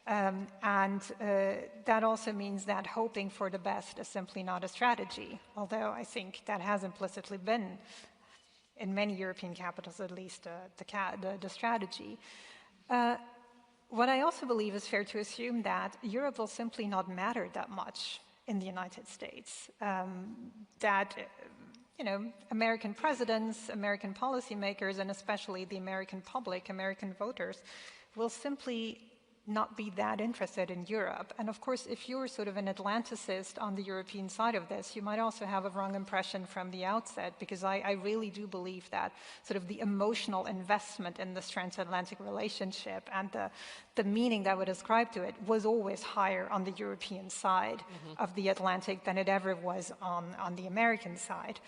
And that also means that hoping for the best is simply not a strategy, although I think that has implicitly been, in many European capitals at least, the strategy. What I also believe is fair to assume that Europe will simply not matter that much in the United States. American presidents, American policymakers, and especially the American public, American voters, will simply not be that interested in Europe. And of course, if you're sort of an Atlanticist on the European side of this, you might also have a wrong impression from the outset, because I really do believe that sort of the emotional investment in this transatlantic relationship and the meaning that would ascribe to it was always higher on the European side of the Atlantic than it ever was on the American side.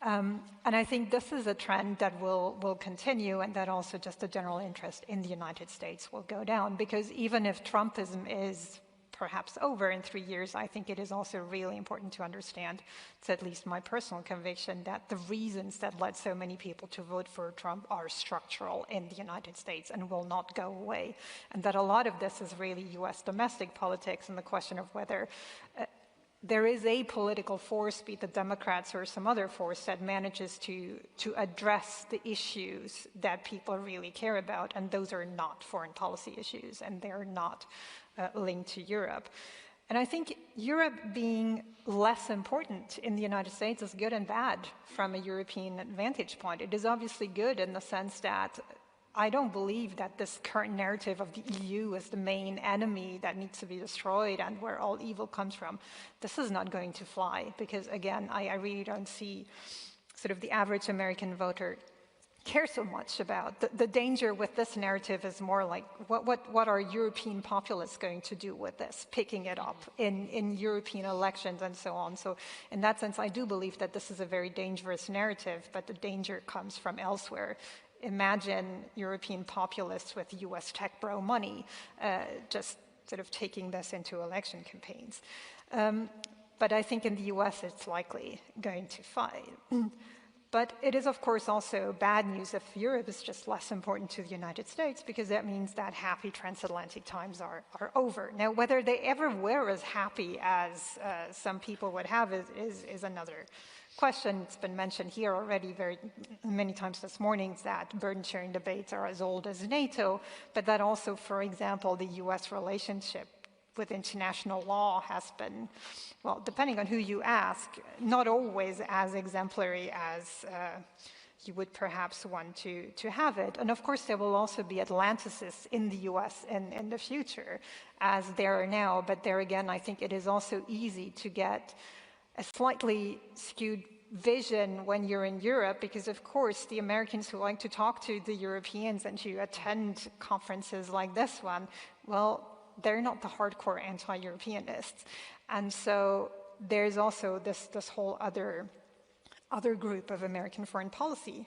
And I think this is a trend that will continue, and that also just the general interest in the United States will go down, because even if Trumpism is perhaps over in 3 years, I think it is also really important to understand, it's at least my personal conviction, that the reasons that led so many people to vote for Trump are structural in the United States and will not go away. And that a lot of this is really US domestic politics, and the question of whether there is a political force, be it the Democrats or some other force, that manages to address the issues that people really care about, and those are not foreign policy issues, and they're not linked to Europe. And I think Europe being less important in the United States is good and bad from a European vantage point. It is obviously good in the sense that I don't believe that this current narrative of the EU is the main enemy that needs to be destroyed and where all evil comes from. This is not going to fly, because again, I really don't see sort of the average American voter care so much about. The danger with this narrative is more like, what are European populists going to do with this, picking it up in European elections and so on. So in that sense, I do believe that this is a very dangerous narrative, but the danger comes from elsewhere. Imagine European populists with US tech bro money just sort of taking this into election campaigns. But I think in the US it's likely going to fight. But it is, of course, also bad news if Europe is just less important to the United States, because that means that happy transatlantic times are over. Now, whether they ever were as happy as some people would have is another question. It's been mentioned here already very many times this morning that burden-sharing debates are as old as NATO, but that also, for example, the US relationship with international law has been, well, depending on who you ask, not always as exemplary as you would perhaps want to have it. And of course, there will also be Atlanticists in the US in the future, as there are now. But there again, I think it is also easy to get a slightly skewed vision when you're in Europe, because of course, the Americans who like to talk to the Europeans and to attend conferences like this one, well, they're not the hardcore anti-Europeanists. And so there's also this whole other group of American foreign policy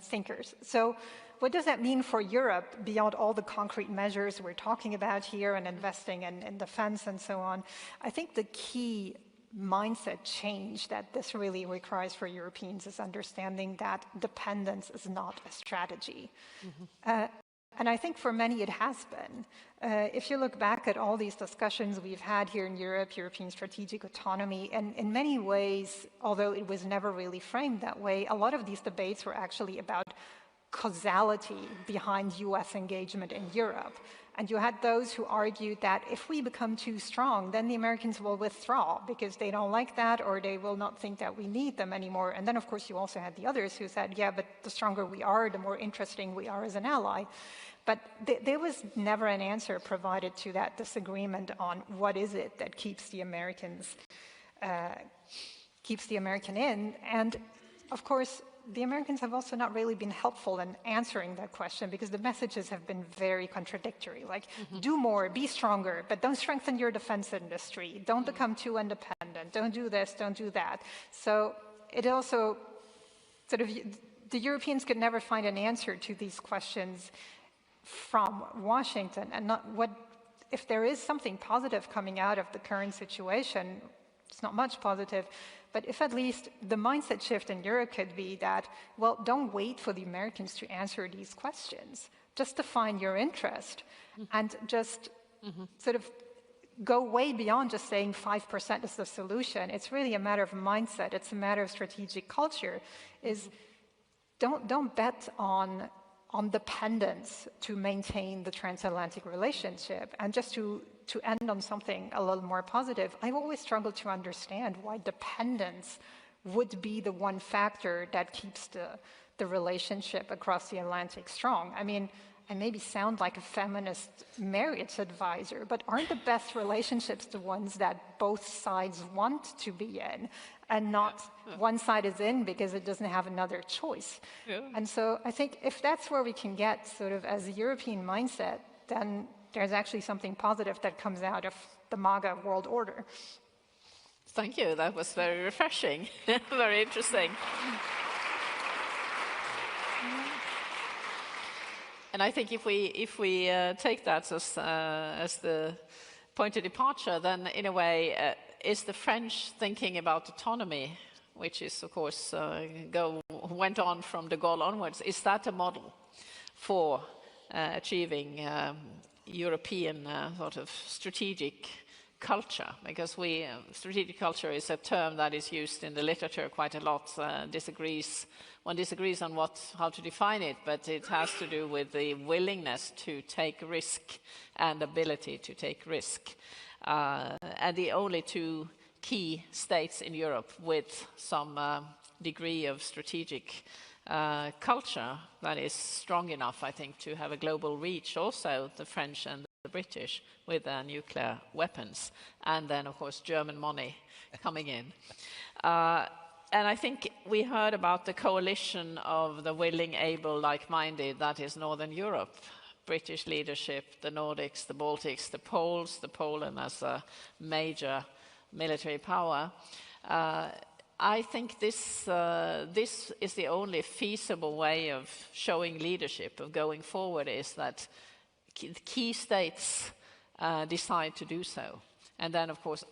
thinkers. So what does that mean for Europe beyond all the concrete measures we're talking about here and investing in defense and so on? I think the key mindset change that this really requires for Europeans is understanding that dependence is not a strategy. And I think for many it has been. If you look back at all these discussions we've had here in Europe, European strategic autonomy, and in many ways, although it was never really framed that way, a lot of these debates were actually about causality behind US engagement in Europe. And you had those who argued that if we become too strong, then the Americans will withdraw because they don't like that or they will not think that we need them anymore. And then, of course, you also had the others who said, yeah, but the stronger we are, the more interesting we are as an ally. But there was never an answer provided to that disagreement on what is it that keeps the American in. And, of course, the Americans have also not really been helpful in answering that question because the messages have been very contradictory. Like, do more, be stronger, but don't strengthen your defense industry. Don't become too independent. Don't do this, don't do that. So it also sort of, the Europeans could never find an answer to these questions from Washington. And not what, if there is something positive coming out of the current situation, it's not much positive, but if at least the mindset shift in Europe could be that, well, don't wait for the Americans to answer these questions. Just define your interest and just sort of go way beyond just saying 5% is the solution. It's really a matter of mindset. It's a matter of strategic culture. Is don't bet on dependence to maintain the transatlantic relationship. And just to end on something a little more positive, I've always struggled to understand why dependence would be the one factor that keeps the relationship across the Atlantic strong. I mean, I maybe sound like a feminist marriage advisor, but aren't the best relationships the ones that both sides want to be in and not one side is in because it doesn't have another choice? And so I think if that's where we can get sort of as a European mindset, then there's actually something positive that comes out of the MAGA world order. Thank you. That was very refreshing, very interesting. And I think if we take that as the point of departure, then in a way, is the French thinking about autonomy, which is of course went on from de Gaulle onwards, is that a model for achieving European sort of strategic culture? Because strategic culture is a term that is used in the literature quite a lot. One disagrees on how to define it, but it has to do with the willingness to take risk and ability to take risk. And the only two key states in Europe with some degree of strategic culture that is strong enough, I think, to have a global reach, also the French and the British with their nuclear weapons, and then, of course, German money coming in. And I think we heard about the coalition of the willing, able, like-minded, that is Northern Europe. British leadership, the Nordics, the Baltics, the Poles, the Poland as a major military power. I think this is the only feasible way of showing leadership, of going forward, is that key states decide to do so. And then, of course,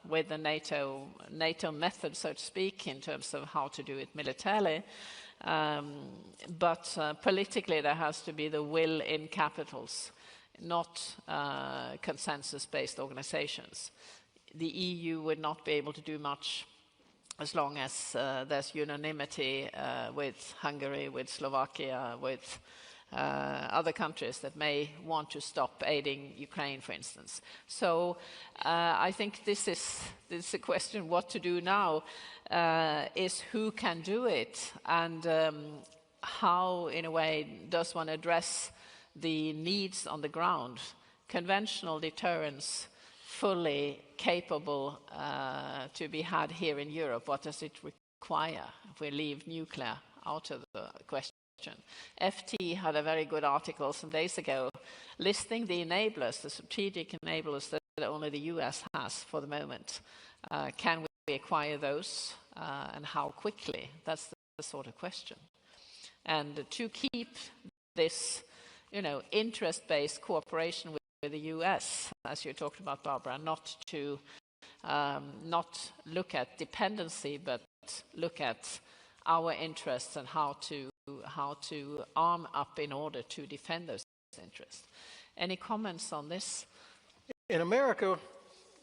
with the NATO method, so to speak, in terms of how to do it militarily. But politically, there has to be the will in capitals, not consensus-based organizations. The EU would not be able to do much as long as there's unanimity with Hungary, with Slovakia, with other countries that may want to stop aiding Ukraine, for instance. So I think this is a question what to do now, is who can do it, and how, in a way, does one address the needs on the ground. Conventional deterrence, fully capable to be had here in Europe, what does it require if we leave nuclear out of the question? FT had a very good article some days ago listing the enablers, the strategic enablers that only the US has for the moment. Can we acquire those, and how quickly? That's the sort of question. And to keep this, interest-based cooperation with the US, as you talked about, Barbara, not to not look at dependency, but look at our interests and how to arm up in order to defend those interests. Any comments on this? In America,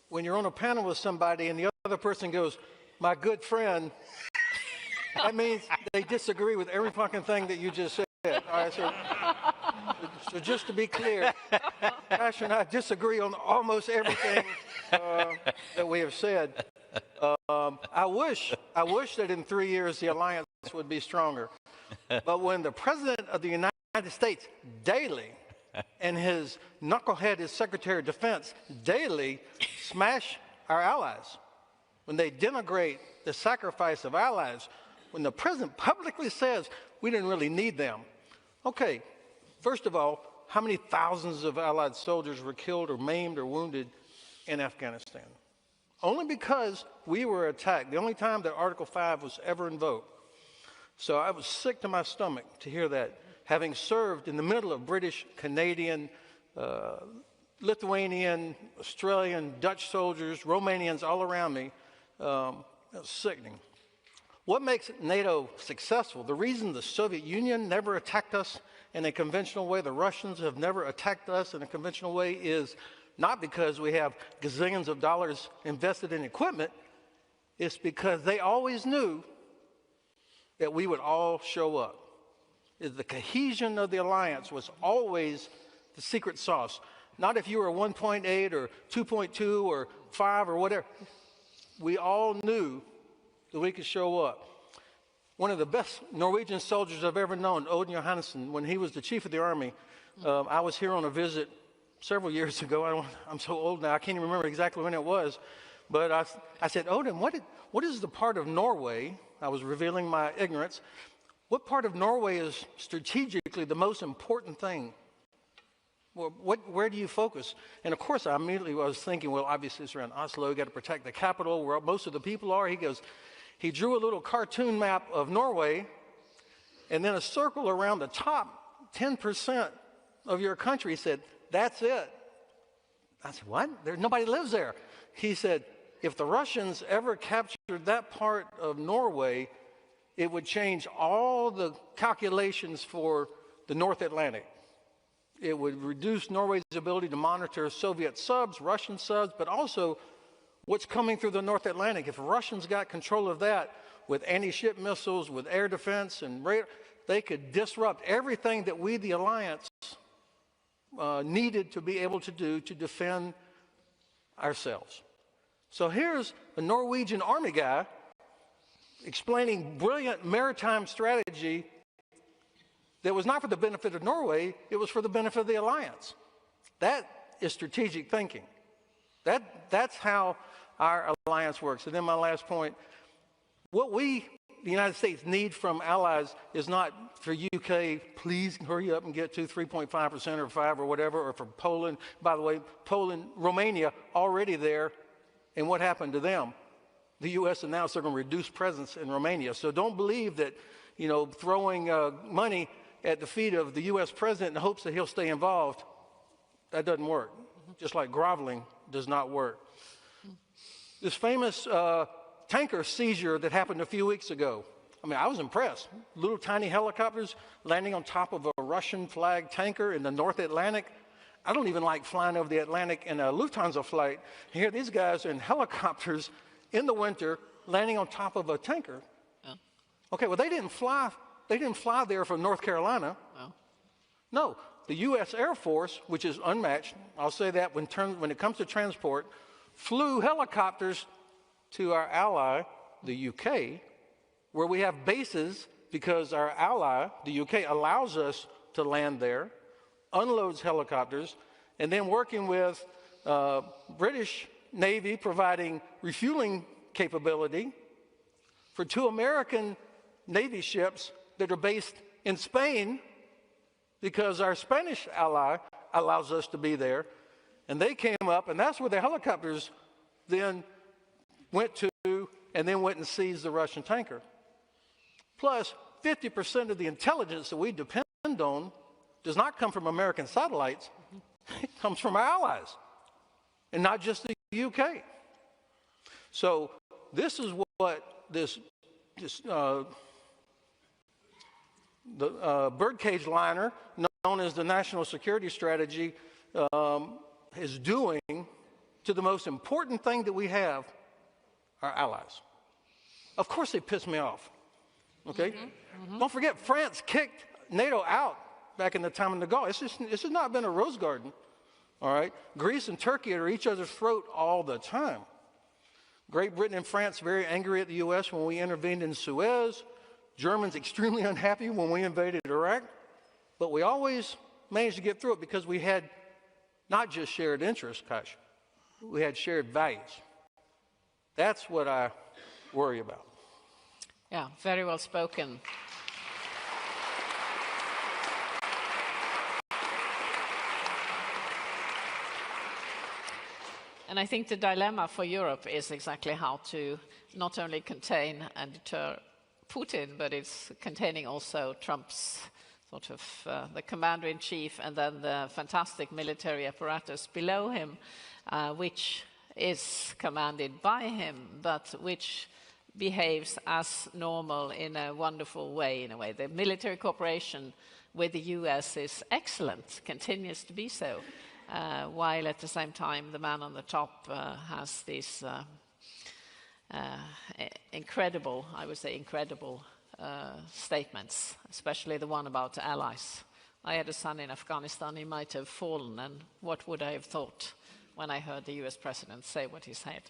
when you're on a panel with somebody and the other person goes, "My good friend," that means they disagree with every fucking thing that you just said. All right, so just to be clear, Ash and I disagree on almost everything that we have said. I wish that in 3 years the alliance would be stronger. But when the President of the United States daily and his knucklehead, his Secretary of Defense, daily smash our allies, when they denigrate the sacrifice of allies, when the President publicly says we didn't really need them. Okay, first of all, how many thousands of Allied soldiers were killed or maimed or wounded in Afghanistan? Only because we were attacked. The only time that Article 5 was ever invoked. So I was sick to my stomach to hear that, having served in the middle of British, Canadian, Lithuanian, Australian, Dutch soldiers, Romanians all around me. It was sickening. What makes NATO successful? The reason the Soviet Union never attacked us in a conventional way, the Russians have never attacked us in a conventional way, is not because we have gazillions of dollars invested in equipment. It's because they always knew that we would all show up. The cohesion of the alliance was always the secret sauce. Not if you were 1.8 or 2.2 or 5 or whatever. We all knew that we could show up. One of the best Norwegian soldiers I've ever known, Odin Johannesson, when he was the chief of the army, I was here on a visit several years ago. I'm so old now, I can't even remember exactly when it was. But I said, Odin, what is the part of Norway? I was revealing my ignorance. What part of Norway is strategically the most important thing? Well, where do you focus? And of course, I immediately was thinking, well, obviously it's around Oslo. You got to protect the capital where most of the people are. He drew a little cartoon map of Norway and then a circle around the top 10% of your country. He said, that's it. I said, what? Nobody lives there. He said, if the Russians ever captured that part of Norway, it would change all the calculations for the North Atlantic. It would reduce Norway's ability to monitor Soviet subs, Russian subs, but also what's coming through the North Atlantic. If the Russians got control of that with anti-ship missiles, with air defense and radar, they could disrupt everything that we, the alliance, needed to be able to do to defend ourselves. So here's a Norwegian army guy explaining brilliant maritime strategy that was not for the benefit of Norway, it was for the benefit of the alliance. That is strategic thinking. That's how our alliance works. And then my last point, what we, the United States, need from allies is not for UK, please hurry up and get to 3.5% or 5 or whatever, or for Poland. By the way, Poland, Romania, already there. And what happened to them? The U.S. announced they're going to reduce presence in Romania. So don't believe that, throwing money at the feet of the U.S. president in hopes that he'll stay involved, that doesn't work. Just like groveling does not work. This famous tanker seizure that happened a few weeks ago, I was impressed. Little tiny helicopters landing on top of a Russian flag tanker in the North Atlantic. I don't even like flying over the Atlantic in a Lufthansa flight. Here these guys are in helicopters in the winter landing on top of a tanker. Okay, well, they didn't fly there from North Carolina. No, the U.S. Air Force, which is unmatched, I'll say that when it comes to transport, flew helicopters to our ally, the UK, where we have bases because our ally, the UK, allows us to land there, unloads helicopters, and then working with British Navy providing refueling capability for 2 American Navy ships that are based in Spain because our Spanish ally allows us to be there. And they came up, and that's where the helicopters then went to, and then went and seized the Russian tanker. Plus, 50% of the intelligence that we depend on does not come from American satellites. It comes from our allies, and not just the UK. So this is what the birdcage liner, known as the National Security Strategy, is doing to the most important thing that we have, our allies. Of course they piss me off, okay? Don't forget, France kicked NATO out back in the time of the Gulf. This has not been a rose garden, all right? Greece and Turkey are at each other's throat all the time. Great Britain and France very angry at the U.S. when we intervened in Suez. Germans extremely unhappy when we invaded Iraq. But we always managed to get through it because we had not just shared interests, Kash, we had shared values. That's what I worry about. Yeah, very well spoken. And I think the dilemma for Europe is exactly how to not only contain and deter Putin, but it's containing also Trump's sort of the commander-in-chief and then the fantastic military apparatus below him, which is commanded by him, but which behaves as normal in a wonderful way, in a way. The military cooperation with the US is excellent, continues to be so, while at the same time the man on the top has these incredible, I would say incredible statements, especially the one about allies. I had a son in Afghanistan, he might have fallen, and what would I have thought when I heard the US president say what he said?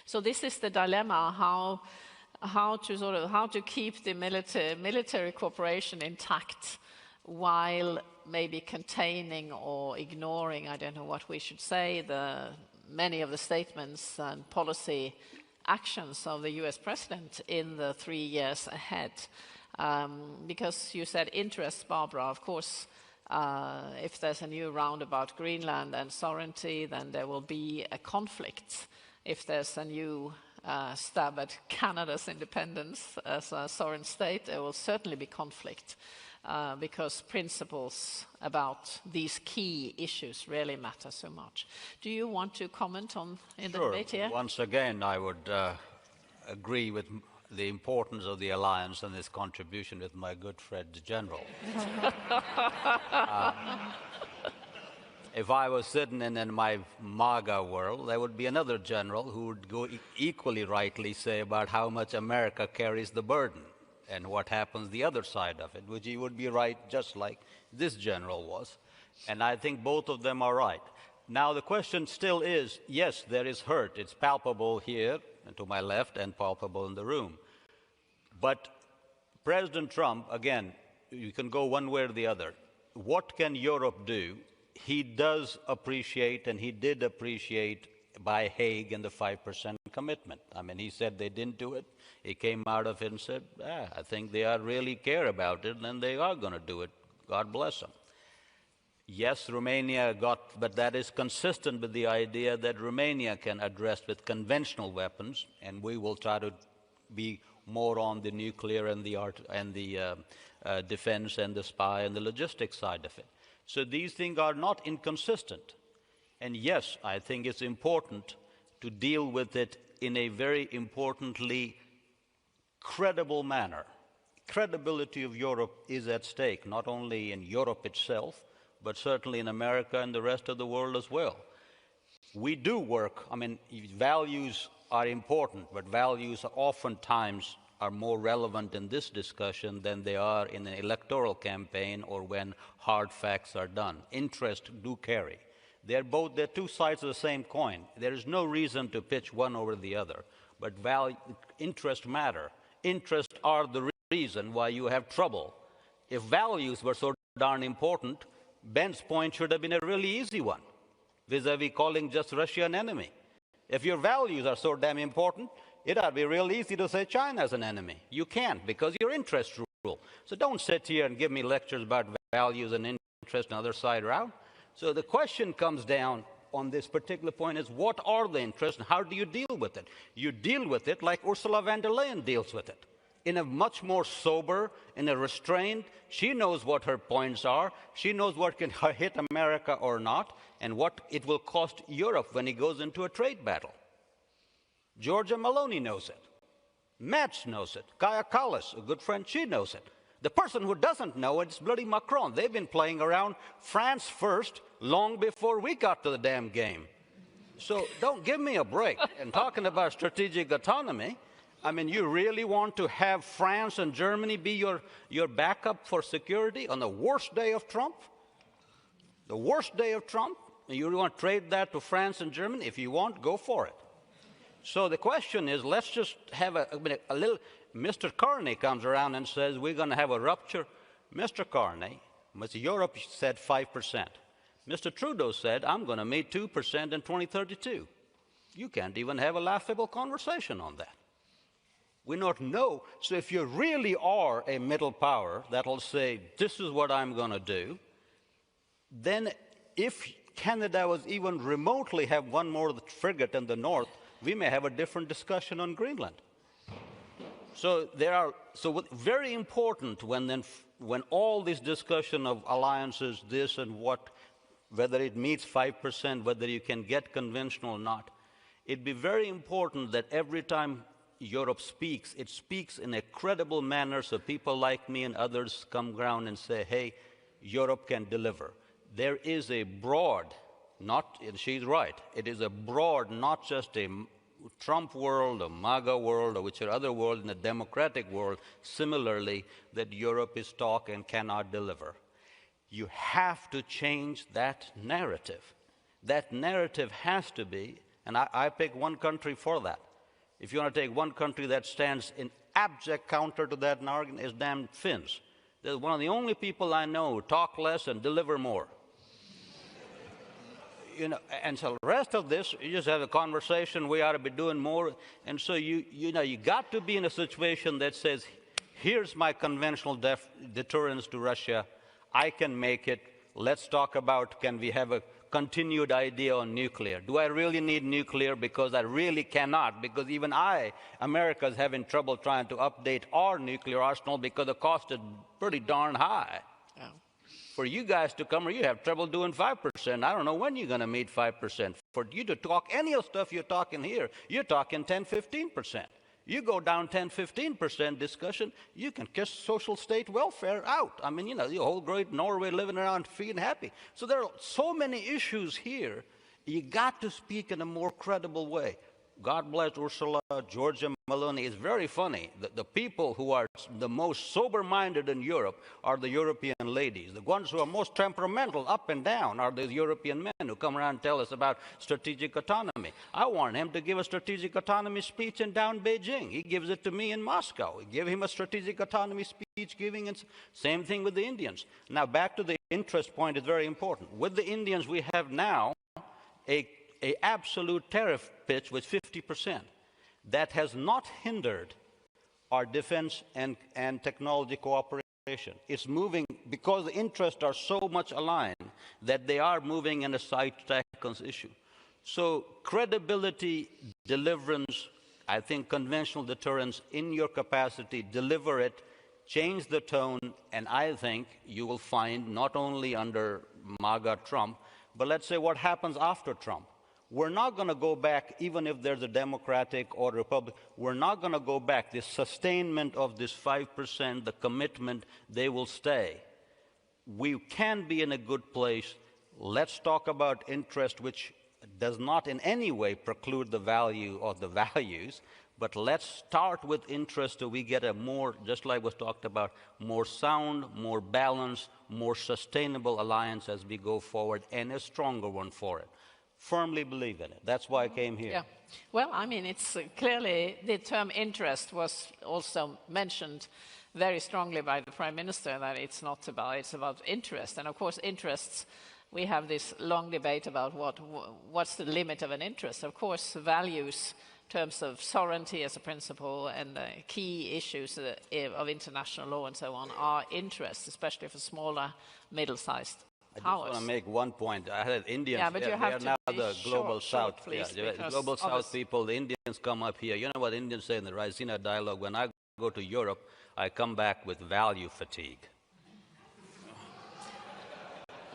So this is the dilemma, how to keep the military cooperation intact while maybe containing or ignoring, I don't know what we should say, many of the statements and policy actions of the US president in the 3 years ahead. Because you said interests, Barbara, of course, if there's a new round about Greenland and sovereignty, then there will be a conflict. If there's a new stab at Canada's independence as a sovereign state, there will certainly be conflict. Because principles about these key issues really matter so much. Do you want to comment on in the debate here? Once again, I would agree with the importance of the alliance and its contribution with my good friend, the General. If I was sitting in my MAGA world, there would be another general who would go equally rightly say about how much America carries the burden and what happens the other side of it, which he would be right just like this general was. And I think both of them are right. Now the question still is, yes, there is hurt. It's palpable here and to my left and palpable in the room. But President Trump, again, you can go one way or the other. What can Europe do? He does appreciate, and he did appreciate by Hague and the 5% commitment. I mean, he said they didn't do it. He came out of it and said, I think they really care about it, and they are going to do it. God bless them. Yes, Romania but that is consistent with the idea that Romania can address with conventional weapons, and we will try to be more on the nuclear and the defense and the spy and the logistics side of it. So these things are not inconsistent. And yes, I think it's important to deal with it in a very importantly credible manner. Credibility of Europe is at stake, not only in Europe itself, but certainly in America and the rest of the world as well. We do work, I mean, values are important, but values oftentimes are more relevant in this discussion than they are in an electoral campaign or when hard facts are done. Interests do carry. They're two sides of the same coin. There is no reason to pitch one over the other, but interests matter. Interests are the reason why you have trouble. If values were so darn important, Ben's point should have been a really easy one, vis-a-vis calling just Russia an enemy. If your values are so damn important, it ought to be real easy to say China is an enemy. You can't, because your interests rule. So don't sit here and give me lectures about values and interest and other side around. So the question comes down on this particular point is, what are the interests and how do you deal with it? You deal with it like Ursula von der Leyen deals with it, in a much more sober, in a restrained. She knows what her points are. She knows what can hit America or not, and what it will cost Europe when he goes into a trade battle. Georgia Maloney knows it. Metz knows it. Kaya Kallas, a good friend, she knows it. The person who doesn't know it is bloody Macron. They've been playing around France first long before we got to the damn game. So don't give me a break. And talking about strategic autonomy, I mean, you really want to have France and Germany be your backup for security on the worst day of Trump? The worst day of Trump? And you want to trade that to France and Germany? If you want, go for it. So the question is, let's just have a little. Mr. Carney comes around and says, we're going to have a rupture. Mr. Carney, Europe said 5%. Mr. Trudeau said, I'm going to meet 2% in 2032. You can't even have a laughable conversation on that. We don't know. So if you really are a middle power that'll say, this is what I'm going to do, then if Canada was even remotely have one more frigate in the north, we may have a different discussion on Greenland. So very important when all this discussion of alliances, this and what, whether it meets 5%, whether you can get conventional or not, it'd be very important that every time Europe speaks, it speaks in a credible manner so people like me and others come around and say, hey, Europe can deliver. There is a broad, she's right, it is a broad, not just a Trump world, a MAGA world, or whichever other world in the democratic world, similarly, that Europe is talk and cannot deliver. You have to change that narrative. That narrative has to be, and I pick one country for that. If you want to take one country that stands in abject counter to that narrative, is damn Finns. They're one of the only people I know who talk less and deliver more. And so the rest of this, you just have a conversation, we ought to be doing more. And so you got to be in a situation that says, here's my conventional deterrence to Russia. I can make it. Let's talk about, can we have a continued idea on nuclear? Do I really need nuclear? Because I really cannot, because even America is having trouble trying to update our nuclear arsenal because the cost is pretty darn high. Yeah. For you guys to come, or you have trouble doing 5%. I don't know when you're going to meet 5%. For you to talk any of the stuff you're talking here, you're talking 10, 15%. You go down 10, 15% discussion, you can kiss social state welfare out. I mean, the whole great Norway living around free and happy. So there are so many issues here. You got to speak in a more credible way. God bless Ursula, Georgia Maloney. It's very funny that the people who are the most sober-minded in Europe are the European ladies. The ones who are most temperamental up and down are the European men who come around and tell us about strategic autonomy. I want him to give a strategic autonomy speech in down Beijing. He gives it to me in Moscow. We give him a strategic autonomy speech giving it. Same thing with the Indians. Now back to the interest point is very important. With the Indians we have now a absolute tariff pitch with 50%. That has not hindered our defense and technology cooperation. It's moving because the interests are so much aligned that they are moving in a side-tackles issue. So credibility, deliverance, I think conventional deterrence in your capacity, deliver it, change the tone, and I think you will find not only under MAGA Trump, but let's say what happens after Trump. We're not going to go back, even if there's a Democratic or Republican, we're not going to go back. This sustainment of this 5%, the commitment, they will stay. We can be in a good place. Let's talk about interest, which does not in any way preclude the value of the values, but let's start with interest so we get a more, just like was talked about, more sound, more balanced, more sustainable alliance as we go forward, and a stronger one for it. Firmly believe in it. That's why I came here. Yeah. Well, I mean, it's clearly the term interest was also mentioned very strongly by the Prime Minister, that it's not about, it's about interest. And of course, interests, we have this long debate about what's the limit of an interest. Of course, values, in terms of sovereignty as a principle and the key issues of international law and so on are interests, especially for smaller, middle-sized powers. I just want to make one point. I had Indians, yeah, but they are now the global south. Please, Global south people, the Indians come up here. You know what Indians say in the Raisina dialogue? When I go to Europe, I come back with value fatigue.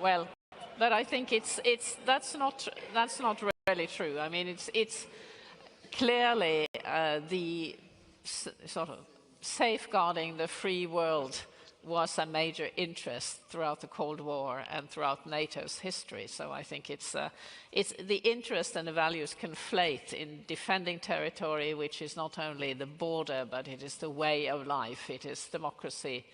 Well, but I think that's not really true. I mean, it's clearly the sort of safeguarding the free world was a major interest throughout the Cold War and throughout NATO's history. So I think it's the interest and the values conflate in defending territory, which is not only the border, but it is the way of life. It is democracy,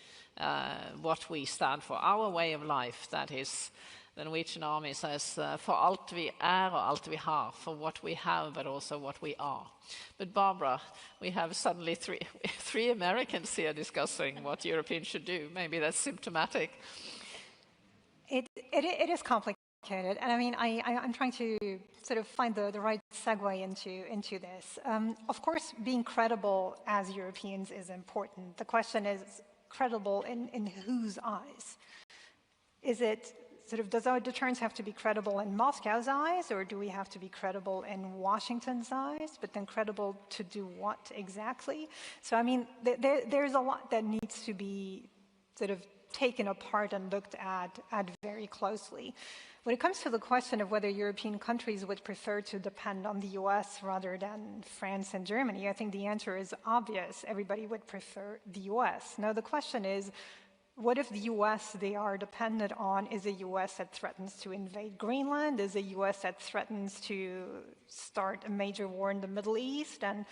what we stand for, our way of life. That is, the Norwegian army says, for alt vi og alt vi har, for what we have, but also what we are. But Barbara, we have suddenly three Americans here discussing what Europeans should do. Maybe that's symptomatic. It is complicated, and I mean, I'm trying to sort of find the right segue into this. Of course, being credible as Europeans is important. The question is, credible in whose eyes? Is it sort of, does our deterrence have to be credible in Moscow's eyes, or do we have to be credible in Washington's eyes, but then credible to do what exactly? So, I mean, there's a lot that needs to be sort of taken apart and looked at very closely. When it comes to the question of whether European countries would prefer to depend on the US rather than France and Germany, I think the answer is obvious. Everybody would prefer the US. Now, the question is, what if the US they are dependent on is a US that threatens to invade Greenland, is a US that threatens to start a major war in the Middle East, and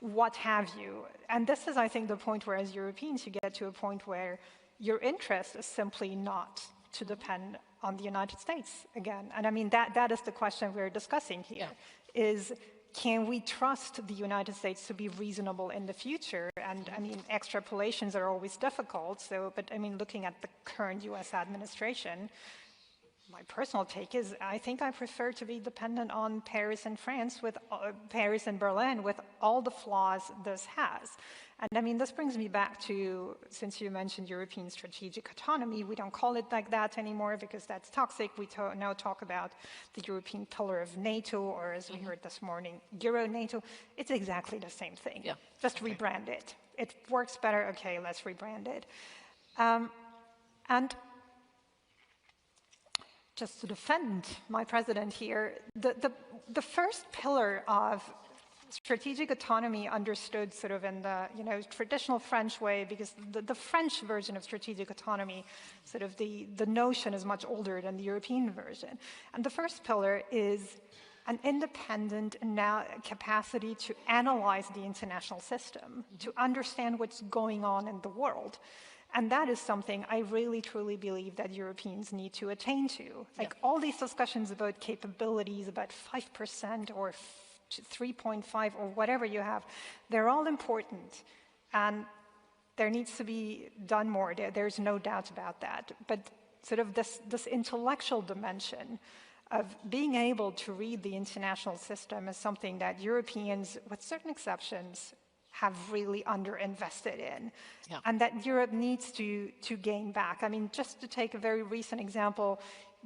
what have you? And this is, I think, the point where, as Europeans, you get to a point where your interest is simply not to depend on the United States again. And I mean, that is the question we're discussing here, is can we trust the United States to be reasonable in the future? And I mean, extrapolations are always difficult. So, but I mean, looking at the current US administration, my personal take is I think I prefer to be dependent on Paris and France, with Paris and Berlin, with all the flaws this has. And I mean, this brings me back to, since you mentioned European strategic autonomy, we don't call it like that anymore because that's toxic. We now talk about the European pillar of NATO, or as we heard this morning, Euro-NATO. It's exactly the same thing. Yeah. Just rebrand it. It works better, okay, let's rebrand it. And just to defend my president here, the first pillar of strategic autonomy, understood sort of in the traditional French way, because the French version of strategic autonomy, sort of the notion is much older than the European version. And the first pillar is an independent capacity to analyze the international system, to understand what's going on in the world. And that is something I really, truly believe that Europeans need to attain to. Like all these discussions about capabilities, about 5% or 3.5 or whatever you have, they're all important. And there needs to be done more. There's no doubt about that. But sort of this intellectual dimension of being able to read the international system is something that Europeans, with certain exceptions, have really underinvested in, and that Europe needs to gain back. I mean, just to take a very recent example,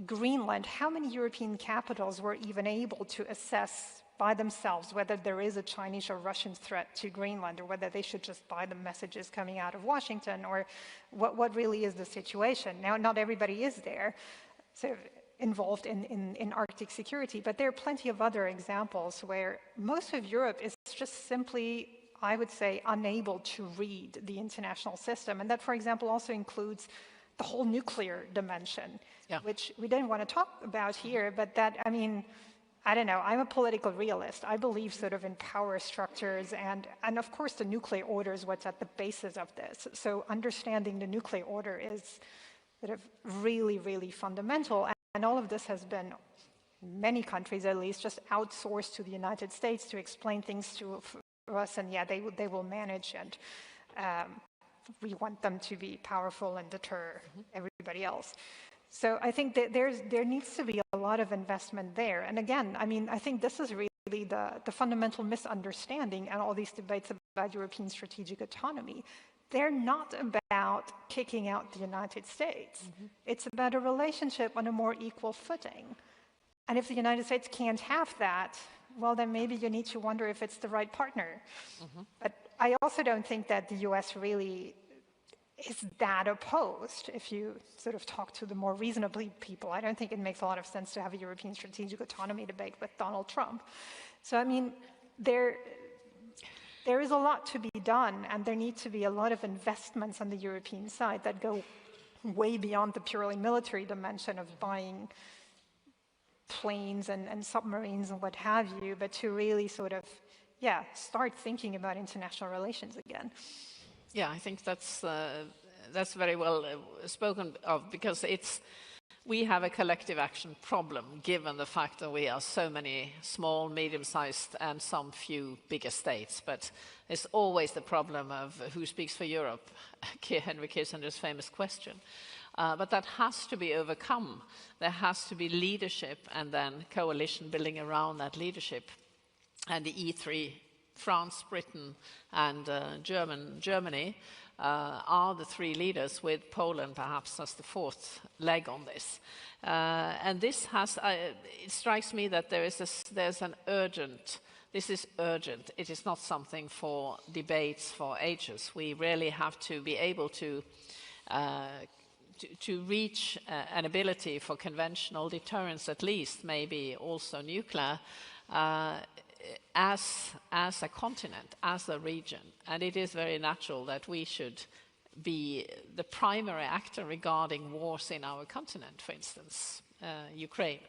Greenland, how many European capitals were even able to assess by themselves whether there is a Chinese or Russian threat to Greenland, or whether they should just buy the messages coming out of Washington, or what really is the situation? Now, not everybody is there, so involved in Arctic security, but there are plenty of other examples where most of Europe is just simply, I would say, unable to read the international system. And that, for example, also includes the whole nuclear dimension, which we didn't want to talk about here, but that, I mean, I don't know, I'm a political realist. I believe sort of in power structures and of course the nuclear order is what's at the basis of this. So understanding the nuclear order is sort of really, really fundamental. And all of this has been, many countries at least, just outsourced to the United States to explain things to us, and yeah, they will manage, and we want them to be powerful and deter everybody else. So I think that there needs to be a lot of investment there. And again, I mean, I think this is really the fundamental misunderstanding and all these debates about European strategic autonomy. They're not about kicking out the United States. It's about a relationship on a more equal footing. And if the United States can't have that, well, then maybe you need to wonder if it's the right partner. But I also don't think that the US really is that opposed. If you sort of talk to the more reasonably people, I don't think it makes a lot of sense to have a European strategic autonomy debate with Donald Trump. So, I mean, there is a lot to be done, and there need to be a lot of investments on the European side that go way beyond the purely military dimension of buying planes and submarines and what have you, but to really sort of, yeah, start thinking about international relations again. Yeah, I think that's very well spoken of, because we have a collective action problem, given the fact that we are so many small, medium-sized, and some few bigger states. But it's always the problem of who speaks for Europe, Henry Kissinger's famous question. But that has to be overcome. There has to be leadership and then coalition building around that leadership. And the E3, France, Britain, and Germany are the three leaders, with Poland perhaps as the fourth leg on this. And this has, it strikes me that there's an urgent, this is urgent. It is not something for debates for ages. We really have to be able to reach an ability for conventional deterrence, at least, maybe also nuclear, as a continent, as a region. And it is very natural that we should be the primary actor regarding wars in our continent, for instance, Ukraine.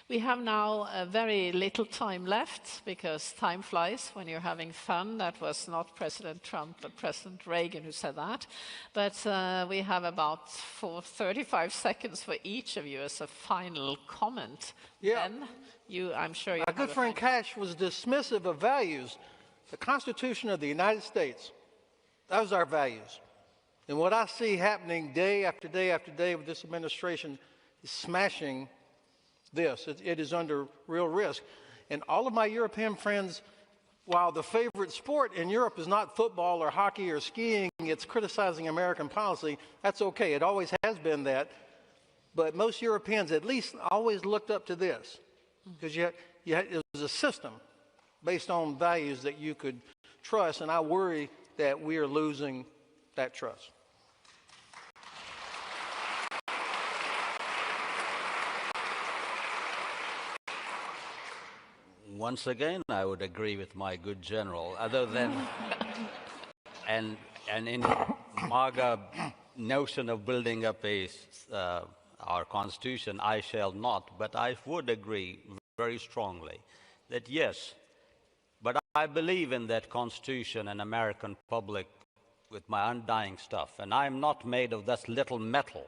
We have now very little time left, because time flies when you're having fun. That was not President Trump, but President Reagan who said that. But we have about 35 seconds for each of you as a final comment. Yeah. Ben, I'm sure you My good friend Cash was dismissive of values. The Constitution of the United States, those are our values. And what I see happening day after day after day with this administration is smashing this. It is under real risk. And all of my European friends, while the favorite sport in Europe is not football or hockey or skiing, it's criticizing American policy, that's okay. It always has been that. But most Europeans at least always looked up to this, because it was a system based on values that you could trust, and I worry that we are losing that trust. Once again, I would agree with my good general, other than, and in MAGA notion of building up our Constitution, I shall not, but I would agree very strongly that yes, but I believe in that Constitution and American public with my undying stuff, and I'm not made of that little metal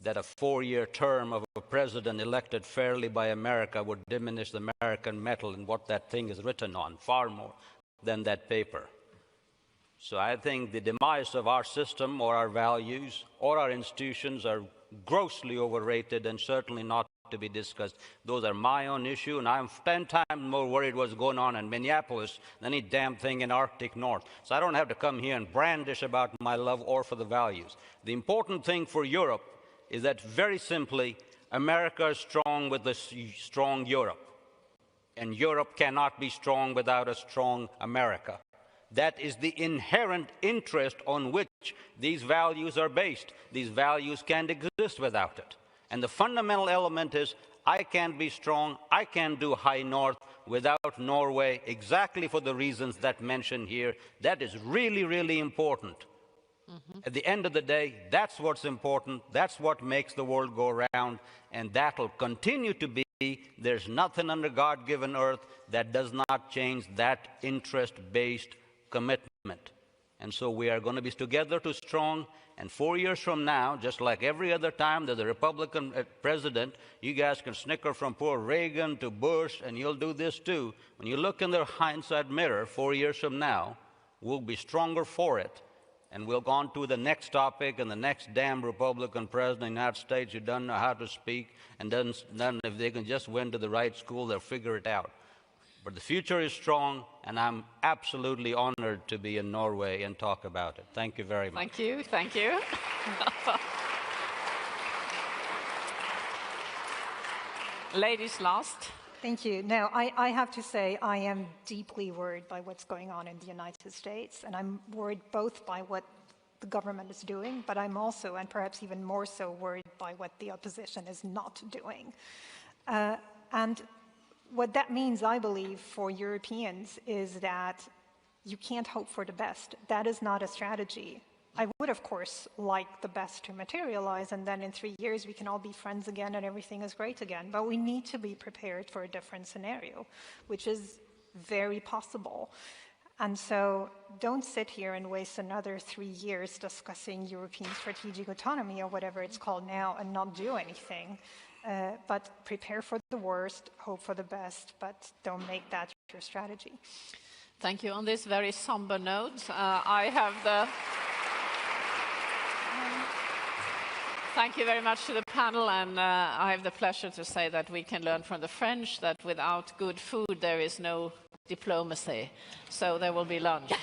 that a 4-year term of a president elected fairly by America would diminish the American metal and what that thing is written on, far more than that paper. So I think the demise of our system or our values or our institutions are grossly overrated and certainly not to be discussed. Those are my own issue, and I'm 10 times more worried what's going on in Minneapolis than any damn thing in Arctic North. So I don't have to come here and brandish about my love or for the values. The important thing for Europe is that, very simply, America is strong with a strong Europe. And Europe cannot be strong without a strong America. That is the inherent interest on which these values are based. These values can't exist without it. And the fundamental element is, I can't be strong, I can't do high north without Norway, exactly for the reasons that mentioned here. That is really, really important. At the end of the day, that's what's important, that's what makes the world go round, and that'll continue to be There's nothing under God-given earth that does not change that interest-based commitment. And so we are going to be together too strong. And 4 years from now, just like every other time there's a Republican president, you guys can snicker from poor Reagan to Bush, and you'll do this too. When you look in the hindsight mirror 4 years from now, we'll be stronger for it. And we'll go on to the next topic, and the next damn Republican president of the United States who doesn't know how to speak, and if they can just win to the right school, they'll figure it out. But the future is strong, and I'm absolutely honored to be in Norway and talk about it. Thank you very much. Thank you. Thank you. Ladies last. Thank you. No, I have to say I am deeply worried by what's going on in the United States, and I'm worried both by what the government is doing, but I'm also, and perhaps even more so, worried by what the opposition is not doing. And what that means, I believe, for Europeans is that you can't hope for the best. That is not a strategy. I would, of course, like the best to materialize, and then in 3 years we can all be friends again and everything is great again. But we need to be prepared for a different scenario, which is very possible. And so don't sit here and waste another 3 years discussing European strategic autonomy or whatever it's called now and not do anything. But prepare for the worst, hope for the best, but don't make that your strategy. Thank you. On this very somber note, I have the... Thank you very much to the panel, and I have the pleasure to say that we can learn from the French that without good food there is no diplomacy. So there will be lunch.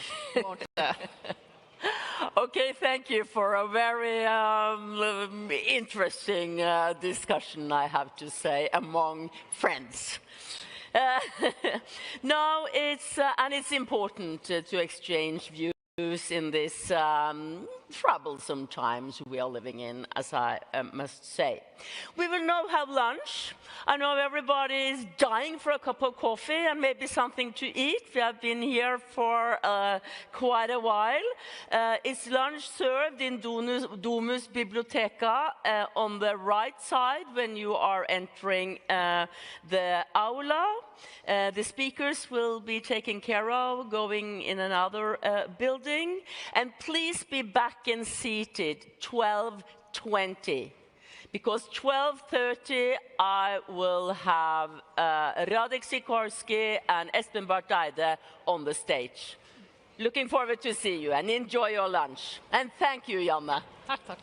Okay, thank you for a very interesting discussion, I have to say, among friends. No, it's important to exchange views in this troublesome times we are living in, as I must say. We will now have lunch. I know everybody is dying for a cup of coffee and maybe something to eat. We have been here for quite a while. It's lunch served in Domus Biblioteca on the right side when you are entering the aula. The speakers will be taken care of, going in another building. And please be back and seated 12:20. Because 12:30 I will have Radek Sikorski and Espen Barth Eide on the stage. Looking forward to see you and enjoy your lunch. And thank you, Janne. Tack.